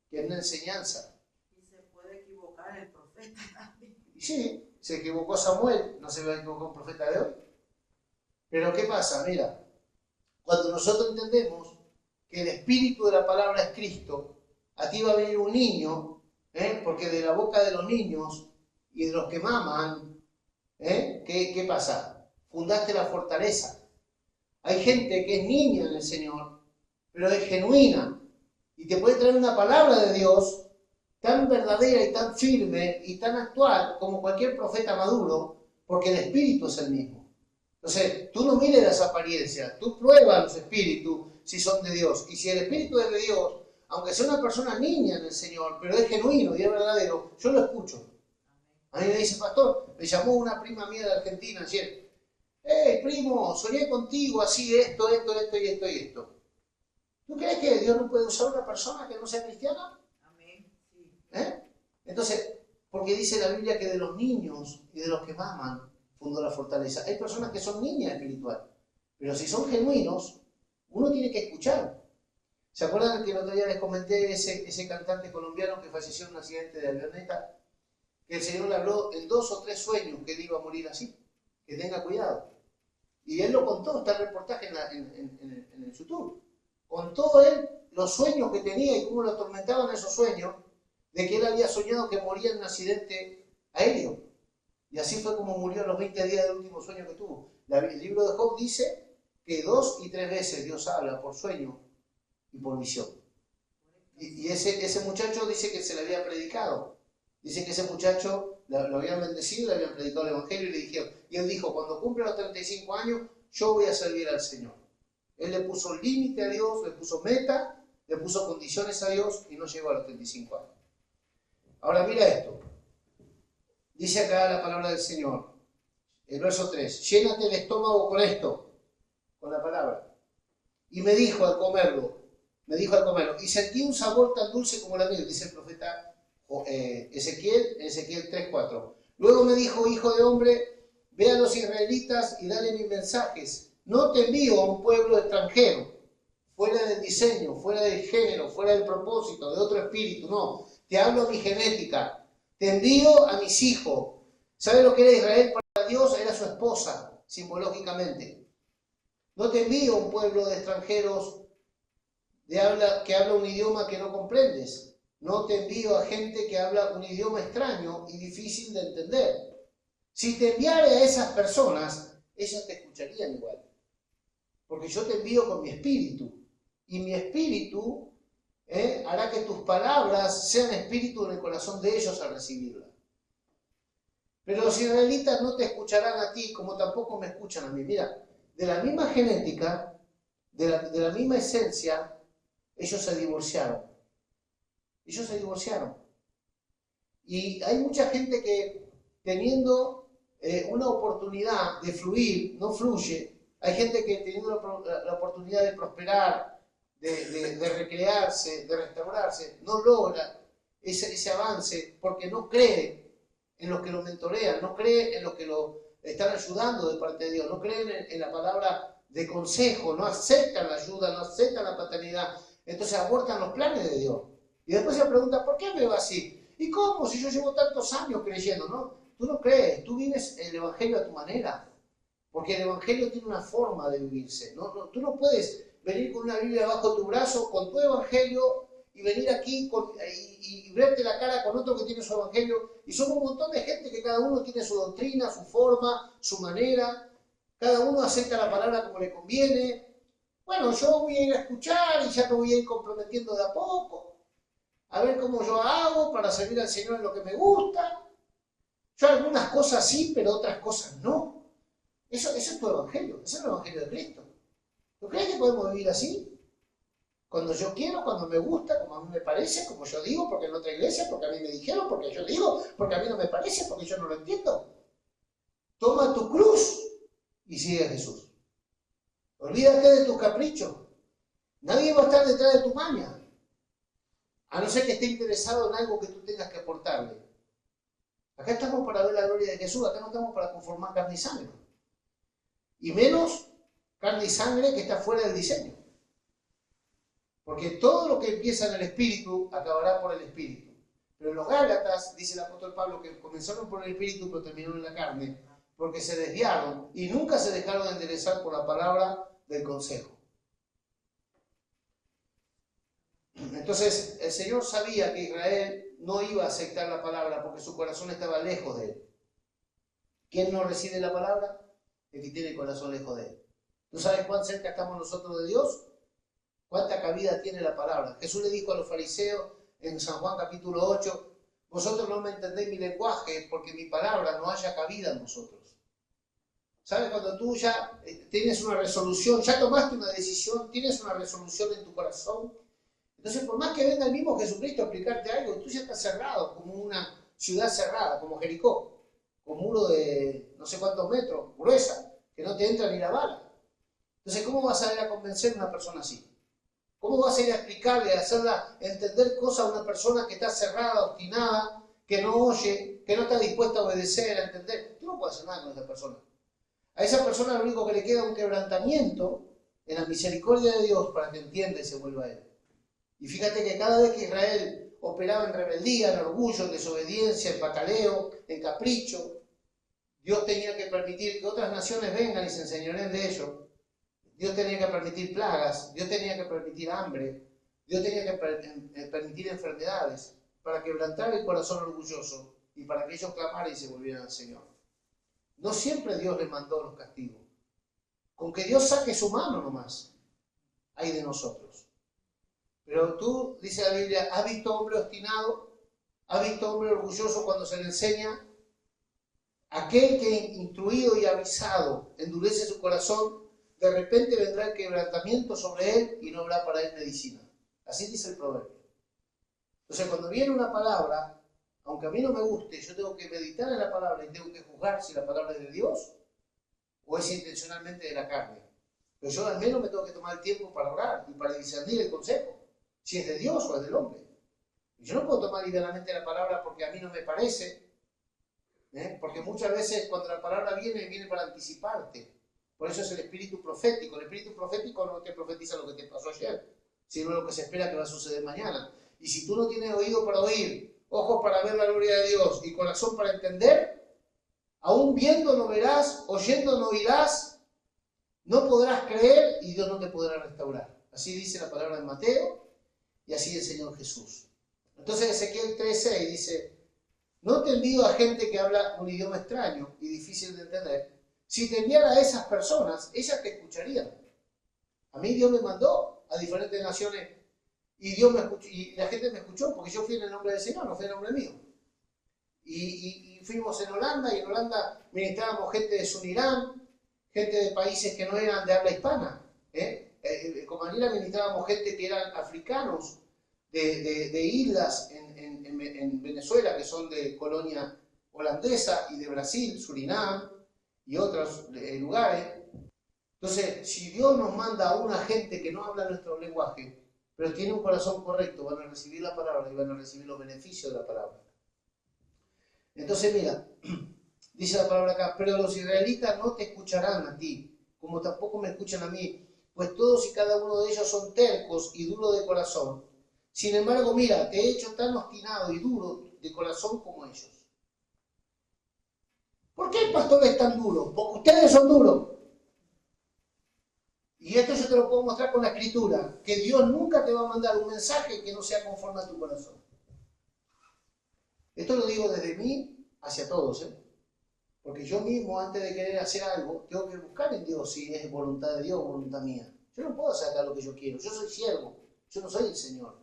que en una enseñanza? Y se puede equivocar el profeta también. Y sí, se equivocó Samuel, no se va a equivocar un profeta de hoy. Pero ¿qué pasa? Mira, cuando nosotros entendemos que el espíritu de la palabra es Cristo, a ti va a venir un niño, porque de la boca de los niños y de los que maman, ¿qué pasa? Fundaste la fortaleza. Hay gente que es niña en el Señor, pero es genuina y te puede traer una palabra de Dios tan verdadera y tan firme y tan actual como cualquier profeta maduro, porque el espíritu es el mismo. Entonces, tú no mires las apariencias, tú pruebas los espíritus si son de Dios. Y si el espíritu es de Dios, aunque sea una persona niña en el Señor, pero es genuino y es verdadero, yo lo escucho. A mí me dice, pastor, me llamó una prima mía de Argentina ayer. Primo, soñé contigo así, esto y esto. ¿Tú crees que Dios no puede usar una persona que no sea cristiana? Amén. Sí. Entonces, porque dice la Biblia que de los niños y de los que maman fundó la fortaleza. Hay personas que son niñas espirituales, pero si son genuinos, uno tiene que escuchar. ¿Se acuerdan que el otro día les comenté ese cantante colombiano que falleció en un accidente de avioneta? Que el Señor le habló en 2 o 3 sueños que él iba a morir así, que tenga cuidado. Y él lo contó, está el reportaje en el YouTube. Contó él los sueños que tenía y cómo lo atormentaban esos sueños, de que él había soñado que moría en un accidente aéreo. Y así fue como murió a los 20 días del último sueño que tuvo. El libro de Job dice que 2 y 3 veces Dios habla por sueño y por visión. Y ese muchacho dice que se le había predicado. Dice que ese muchacho lo habían bendecido, le habían predicado el Evangelio y le dijeron, y él dijo, cuando cumpla los 35 años, yo voy a servir al Señor. Él le puso límite a Dios, le puso meta, le puso condiciones a Dios y no llegó a los 35 años. Ahora mira esto. Dice acá la palabra del Señor. El verso 3. Llénate el estómago con esto, con la palabra. Y me dijo al comerlo, y sentí un sabor tan dulce como la miel, dice el profeta Ezequiel 3:4. Luego me dijo, hijo de hombre, ve a los israelitas y dale mis mensajes. No te envío a un pueblo extranjero, fuera del diseño, fuera del género, fuera del propósito, de otro espíritu, no. Te hablo a mi genética, te envío a mis hijos. ¿Sabe lo que era Israel para Dios? Era su esposa, simbológicamente. No te envío a un pueblo de extranjeros que habla un idioma que no comprendes. No te envío a gente que habla un idioma extraño y difícil de entender. Si te enviara a esas personas, ellas te escucharían igual. Porque yo te envío con mi espíritu. Y mi espíritu hará que tus palabras sean espíritu en el corazón de ellos al recibirlas. Pero los israelitas no te escucharán a ti como tampoco me escuchan a mí. Mira, de la misma genética, de la misma esencia, ellos se divorciaron. Y hay mucha gente que teniendo una oportunidad de fluir, no fluye. Hay gente que teniendo la oportunidad de prosperar, de recrearse, de restaurarse, no logra ese avance porque no cree en los que lo mentorean, no cree en los que lo están ayudando de parte de Dios, no creen en la palabra de consejo, no aceptan la ayuda, no aceptan la paternidad. Entonces abortan los planes de Dios. Y después se pregunta, ¿por qué me va así? ¿Y cómo? Si yo llevo tantos años creyendo, ¿no? Tú no crees, tú vives el Evangelio a tu manera. Porque el Evangelio tiene una forma de vivirse. Tú no puedes venir con una Biblia bajo tu brazo, con tu Evangelio, y venir aquí y verte la cara con otro que tiene su Evangelio. Y somos un montón de gente que cada uno tiene su doctrina, su forma, su manera. Cada uno acepta la palabra como le conviene. Bueno, yo voy a ir a escuchar y ya me voy a ir comprometiendo de a poco, a ver cómo yo hago para servir al Señor en lo que me gusta. Yo algunas cosas sí, pero otras cosas no. Eso es tu evangelio, ese es el evangelio de Cristo. ¿Tú crees que podemos vivir así? Cuando yo quiero, cuando me gusta, como a mí me parece, como yo digo, porque en otra iglesia, porque a mí me dijeron, porque yo digo, porque a mí no me parece, porque yo no lo entiendo. Toma tu cruz y sigue a Jesús. Olvídate de tus caprichos. Nadie va a estar detrás de tu maña. A no ser que esté interesado en algo que tú tengas que aportarle. Acá estamos para ver la gloria de Jesús. Acá no estamos para conformar carne y sangre. Y menos carne y sangre que está fuera del diseño. Porque todo lo que empieza en el espíritu acabará por el espíritu. Pero los Gálatas, dice el apóstol Pablo, que comenzaron por el espíritu pero terminaron en la carne, porque se desviaron y nunca se dejaron enderezar por la palabra del consejo. Entonces el Señor sabía que Israel no iba a aceptar la palabra porque su corazón estaba lejos de él. ¿Quién no recibe la palabra? El que tiene el corazón lejos de él. ¿Tú sabes cuán cerca estamos nosotros de Dios? ¿Cuánta cabida tiene la palabra? Jesús le dijo a los fariseos en San Juan capítulo 8, vosotros no me entendéis mi lenguaje porque mi palabra no haya cabida en vosotros. ¿Sabes? Cuando tú ya tienes una resolución, ya tomaste una decisión, tienes una resolución en tu corazón, entonces por más que venga el mismo Jesucristo a explicarte algo, tú ya estás cerrado, como una ciudad cerrada, como Jericó, con muro de no sé cuántos metros, gruesa, que no te entra ni la bala. Entonces, ¿cómo vas a ir a convencer a una persona así? ¿Cómo vas a ir a explicarle, a hacerla entender cosas a una persona que está cerrada, obstinada, que no oye, que no está dispuesta a obedecer, a entender? Tú no puedes hacer nada con esa persona. A esa persona lo único que le queda es un quebrantamiento en la misericordia de Dios para que entienda y se vuelva a él. Y fíjate que cada vez que Israel operaba en rebeldía, en orgullo, en desobediencia, en pataleo, en capricho, Dios tenía que permitir que otras naciones vengan y se enseñoren de ellos. Dios tenía que permitir plagas, Dios tenía que permitir hambre, Dios tenía que permitir enfermedades para quebrantar el corazón orgulloso y para que ellos clamaran y se volvieran al Señor. No siempre Dios les mandó los castigos. Con que Dios saque su mano nomás, hay de nosotros. Pero tú, dice la Biblia, ¿has visto hombre obstinado? ¿Has visto hombre orgulloso cuando se le enseña? Aquel que instruido y avisado endurece su corazón, de repente vendrá el quebrantamiento sobre él y no habrá para él medicina. Así dice el proverbio. Entonces, cuando viene una palabra aunque a mí no me guste, yo tengo que meditar en la palabra y tengo que juzgar si la palabra es de Dios o es intencionalmente de la carne. Pero yo al menos me tengo que tomar el tiempo para orar y para discernir el consejo, si es de Dios o es del hombre. Yo no puedo tomar livianamente la palabra porque a mí no me parece, porque muchas veces cuando la palabra viene para anticiparte. Por eso es el espíritu profético. El espíritu profético no te profetiza lo que te pasó ayer, sino lo que se espera que va a suceder mañana. Y si tú no tienes oído para oír, ojos para ver la gloria de Dios y corazón para entender, aún viendo no verás, oyendo no oirás, no podrás creer y Dios no te podrá restaurar. Así dice la palabra de Mateo y así el Señor Jesús. Entonces Ezequiel 3:6 dice, no te envío a gente que habla un idioma extraño y difícil de entender. Si te enviara a esas personas, ellas te escucharían. A mí Dios me mandó a diferentes naciones y Dios me escuchó, y la gente me escuchó porque yo fui en el nombre del Señor, no fue en el nombre mío. Y fuimos en Holanda y en Holanda ministrábamos gente de Surinam, gente de países que no eran de habla hispana. Con Manila ministrábamos gente que eran africanos de islas en Venezuela, que son de colonia holandesa, y de Brasil, Surinam y otros lugares. Entonces, si Dios nos manda a una gente que no habla nuestro lenguaje, pero tiene un corazón correcto, van a recibir la palabra y van a recibir los beneficios de la palabra. Entonces, mira, dice la palabra acá, pero los israelitas no te escucharán a ti, como tampoco me escuchan a mí, pues todos y cada uno de ellos son tercos y duros de corazón. Sin embargo, mira, te he hecho tan obstinado y duro de corazón como ellos. ¿Por qué el pastor es tan duro? Porque ustedes son duros. Y esto yo te lo puedo mostrar con la escritura, que Dios nunca te va a mandar un mensaje que no sea conforme a tu corazón. Esto lo digo desde mí hacia todos, porque yo mismo, antes de querer hacer algo, tengo que buscar en Dios si es voluntad de Dios o voluntad mía. Yo no puedo sacar lo que yo quiero, yo soy siervo, yo no soy el Señor.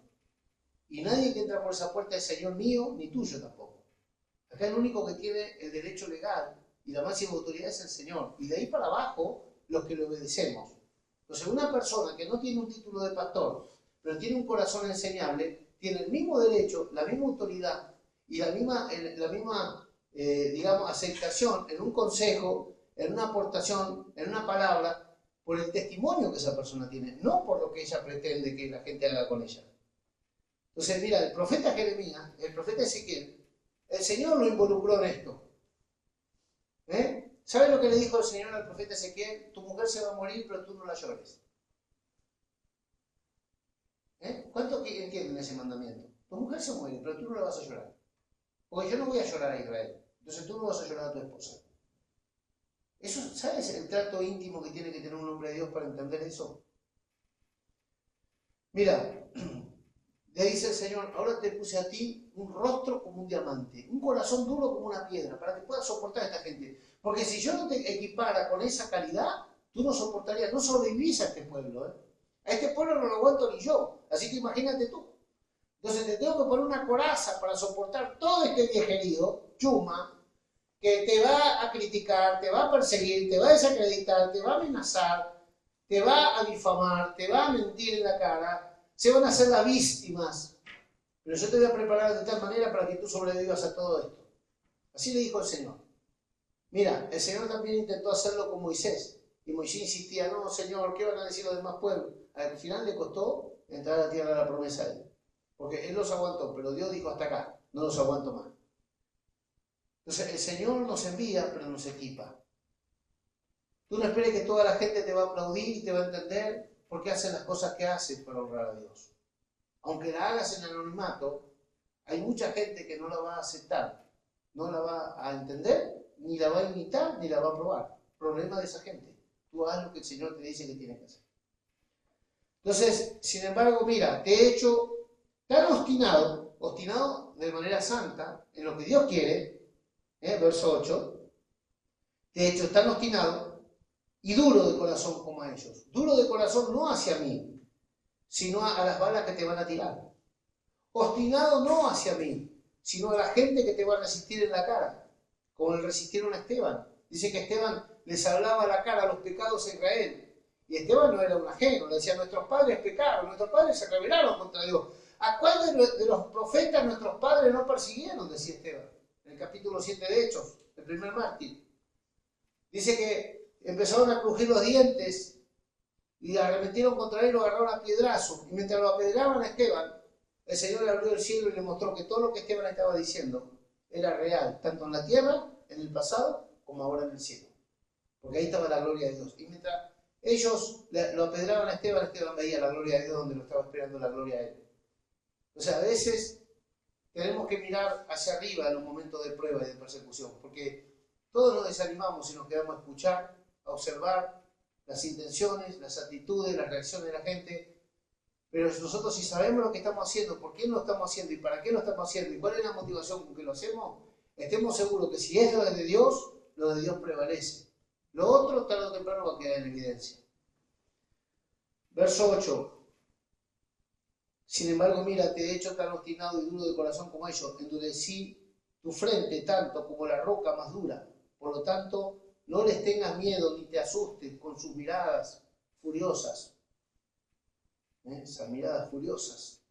Y nadie que entra por esa puerta es Señor mío, ni tuyo tampoco. Acá el único que tiene el derecho legal y la máxima autoridad es el Señor. Y de ahí para abajo, los que le obedecemos. Entonces, una persona que no tiene un título de pastor, pero tiene un corazón enseñable, tiene el mismo derecho, la misma autoridad y la misma digamos, aceptación en un consejo, en una aportación, en una palabra, por el testimonio que esa persona tiene, no por lo que ella pretende que la gente haga con ella. Entonces, mira, el profeta Jeremías, el profeta Ezequiel, el Señor lo involucró en esto. ¿Sabes lo que le dijo el Señor al profeta Ezequiel? Tu mujer se va a morir, pero tú no la llores. ¿Cuántos entienden ese mandamiento? Tu mujer se muere, pero tú no la vas a llorar. Porque yo no voy a llorar a Israel. Entonces tú no vas a llorar a tu esposa. Eso, ¿sabes el trato íntimo que tiene que tener un hombre de Dios para entender eso? Mira, le dice el Señor, ahora te puse a ti un rostro como un diamante, un corazón duro como una piedra, para que puedas soportar a esta gente. Porque si yo no te equipara con esa calidad, tú no soportarías, no sobrevivís a este pueblo. A este pueblo no lo aguanto ni yo, así que imagínate tú. Entonces te tengo que poner una coraza para soportar todo este viejerío, chuma, que te va a criticar, te va a perseguir, te va a desacreditar, te va a amenazar, te va a difamar, te va a mentir en la cara, se van a hacer las víctimas. Pero yo te voy a preparar de tal manera para que tú sobrevivas a todo esto. Así le dijo el Señor. Mira, el Señor también intentó hacerlo con Moisés. Y Moisés insistía, no, Señor, ¿qué van a decir los demás pueblos? Al final le costó entrar a la tierra de la promesa de él. Porque él los aguantó, pero Dios dijo hasta acá, no los aguanto más. Entonces el Señor nos envía, pero nos equipa. Tú no esperes que toda la gente te va a aplaudir y te va a entender por qué hacen las cosas que hacen para honrar a Dios. Aunque la hagas en anonimato, hay mucha gente que no la va a aceptar, no la va a entender, ni la va a imitar, ni la va a aprobar. Problema de esa gente. Tú haz lo que el Señor te dice que tienes que hacer. Entonces, sin embargo, mira, te he hecho tan obstinado de manera santa, en lo que Dios quiere, verso 8, te he hecho tan obstinado y duro de corazón como a ellos. Duro de corazón no hacia mí, sino a las balas que te van a tirar. Obstinado no hacia mí, sino a la gente que te va a resistir en la cara, como le resistieron a Esteban. Dice que Esteban les hablaba a la cara los pecados a Israel. Y Esteban no era un ajeno, le decía, nuestros padres pecaron, nuestros padres se rebelaron contra Dios. ¿a cuál de los profetas nuestros padres no persiguieron? Decía Esteban, en el capítulo 7 de Hechos, el primer mártir. Dice que empezaron a crujir los dientes y arremetieron contra él, lo agarraron a piedrazo. Y mientras lo apedreaban a Esteban, el Señor le abrió el cielo y le mostró que todo lo que Esteban estaba diciendo era real, tanto en la tierra, en el pasado, como ahora en el cielo. Porque ahí estaba la gloria de Dios. Y mientras ellos lo apedreaban a Esteban, Esteban veía la gloria de Dios donde lo estaba esperando la gloria de él. O sea, a veces tenemos que mirar hacia arriba en los momentos de prueba y de persecución, porque todos nos desanimamos y nos quedamos a escuchar, a observar las intenciones, las actitudes, las reacciones de la gente. Pero nosotros, si sabemos lo que estamos haciendo, por qué lo estamos haciendo y para qué lo estamos haciendo y cuál es la motivación con que lo hacemos, estemos seguros que si es lo de Dios prevalece. Lo otro, tarde o temprano, va a quedar en evidencia. Verso 8. Sin embargo, mira, te he hecho tan obstinado y duro de corazón como ellos. Endurecí tu frente tanto como la roca más dura. Por lo tanto, no les tengas miedo ni te asustes con sus miradas furiosas. Esas miradas furiosas,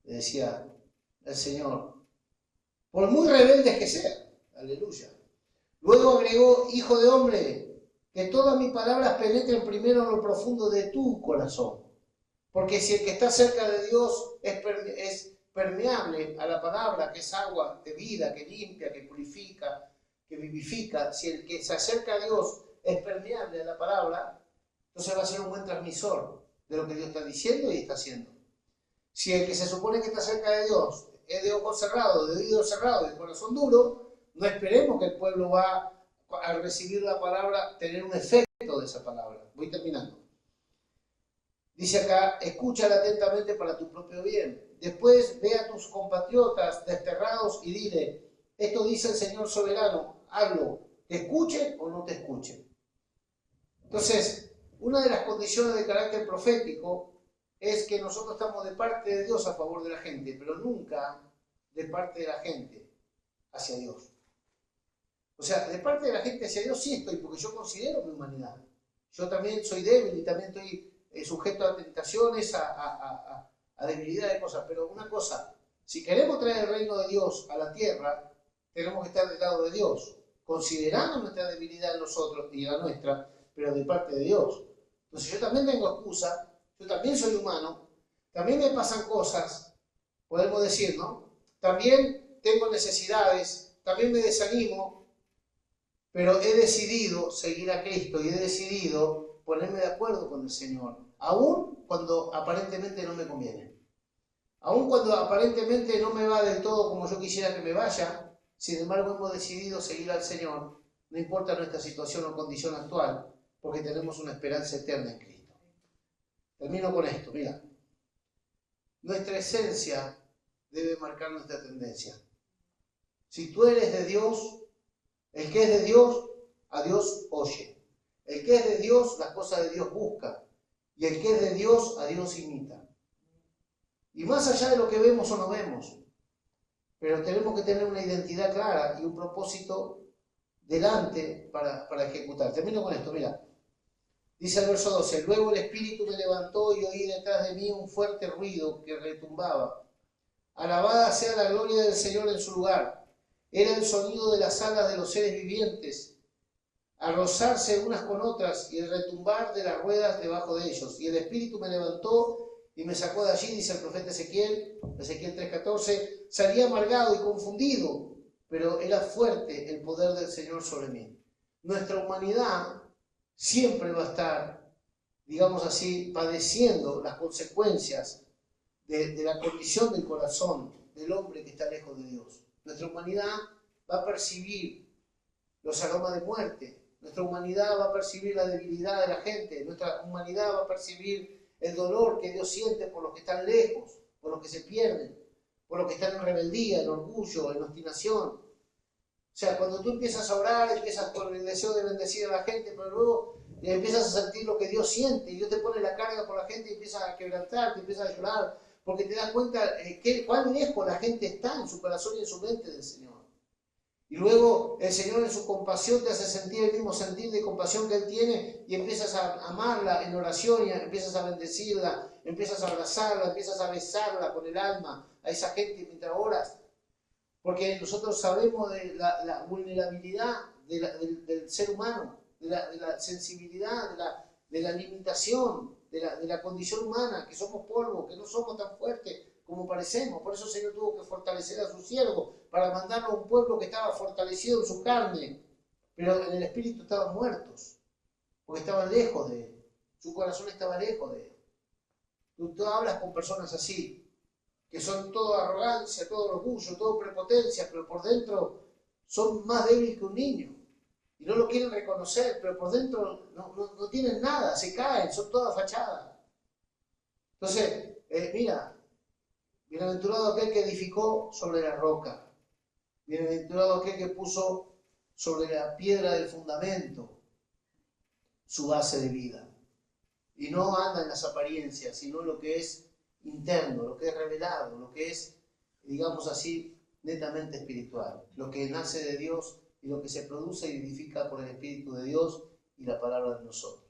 le decía el Señor, por muy rebeldes que sean. Aleluya. Luego agregó, hijo de hombre, que todas mis palabras penetren primero en lo profundo de tu corazón. Porque si el que está cerca de Dios es permeable a la palabra, que es agua de vida, que limpia, que purifica, que vivifica, si el que se acerca a Dios es permeable a la palabra, entonces va a ser un buen transmisor de lo que Dios está diciendo y está haciendo. Si el que se supone que está cerca de Dios es de ojos cerrados, de oídos cerrados, de corazón duro, no esperemos que el pueblo va a recibir la palabra, tener un efecto de esa palabra. Voy terminando. Dice acá, escúchala atentamente para tu propio bien. Después ve a tus compatriotas desterrados y dile, esto dice el Señor soberano, hazlo, te escuchen o no te escuchen. Entonces, una de las condiciones de carácter profético es que nosotros estamos de parte de Dios a favor de la gente, pero nunca de parte de la gente hacia Dios. O sea, de parte de la gente hacia Dios sí estoy, porque yo considero mi humanidad. Yo también soy débil y también estoy sujeto a tentaciones, a debilidad de cosas. Pero una cosa, si queremos traer el reino de Dios a la tierra, tenemos que estar del lado de Dios, considerando nuestra debilidad en nosotros y la nuestra, pero de parte de Dios. Entonces yo también tengo excusa, yo también soy humano, también me pasan cosas, podemos decir, ¿no? También tengo necesidades, también me desanimo, pero he decidido seguir a Cristo y he decidido ponerme de acuerdo con el Señor, aun cuando aparentemente no me conviene. Aun cuando aparentemente no me va del todo como yo quisiera que me vaya, sin embargo hemos decidido seguir al Señor, no importa nuestra situación o condición actual, porque tenemos una esperanza eterna en Cristo. Termino con esto, mira. Nuestra esencia debe marcar nuestra tendencia. Si tú eres de Dios, el que es de Dios, a Dios oye. El que es de Dios, las cosas de Dios busca. Y el que es de Dios, a Dios imita. Y más allá de lo que vemos o no vemos, pero tenemos que tener una identidad clara y un propósito delante para ejecutar. Termino con esto, mira. Dice el verso 12, luego el Espíritu me levantó y oí detrás de mí un fuerte ruido que retumbaba. Alabada sea la gloria del Señor en su lugar. Era el sonido de las alas de los seres vivientes, a rozarse unas con otras y el retumbar de las ruedas debajo de ellos. Y el Espíritu me levantó y me sacó de allí, dice el profeta Ezequiel 3:14, salí amargado y confundido, pero era fuerte el poder del Señor sobre mí. Nuestra humanidad siempre va a estar, digamos así, padeciendo las consecuencias de la condición del corazón del hombre que está lejos de Dios. Nuestra humanidad va a percibir los aromas de muerte, nuestra humanidad va a percibir la debilidad de la gente, nuestra humanidad va a percibir el dolor que Dios siente por los que están lejos, por los que se pierden, por los que están en rebeldía, en orgullo, en obstinación. O sea, cuando tú empiezas a orar, empiezas por el deseo de bendecir a la gente, pero luego empiezas a sentir lo que Dios siente y Dios te pone la carga por la gente y empiezas a quebrantarte, empiezas a llorar, porque te das cuenta cuán lejos la gente está en su corazón y en su mente del Señor. Y luego el Señor en su compasión te hace sentir el mismo sentir de compasión que Él tiene y empiezas a amarla en oración y empiezas a bendecirla, empiezas a abrazarla, empiezas a besarla con el alma a esa gente mientras oras. Porque nosotros sabemos de la vulnerabilidad del ser humano, de la sensibilidad, de la limitación, de la condición humana, que somos polvo, que no somos tan fuertes como parecemos. Por eso el Señor tuvo que fortalecer a sus siervos, para mandarlo a un pueblo que estaba fortalecido en su carne, pero en el espíritu estaban muertos, porque estaban lejos de Él. Su corazón estaba lejos de Él. Tú hablas con personas así, que son todo arrogancia, todo orgullo, todo prepotencia, pero por dentro son más débiles que un niño. Y no lo quieren reconocer, pero por dentro no tienen nada, se caen, son todas fachadas. Entonces, mira, bienaventurado aquel que edificó sobre la roca. Bienaventurado aquel que puso sobre la piedra del fundamento su base de vida. Y no anda en las apariencias, sino lo que es interno, lo que es revelado, lo que es, digamos así, netamente espiritual. Lo que nace de Dios y lo que se produce y edifica por el Espíritu de Dios y la palabra de nosotros.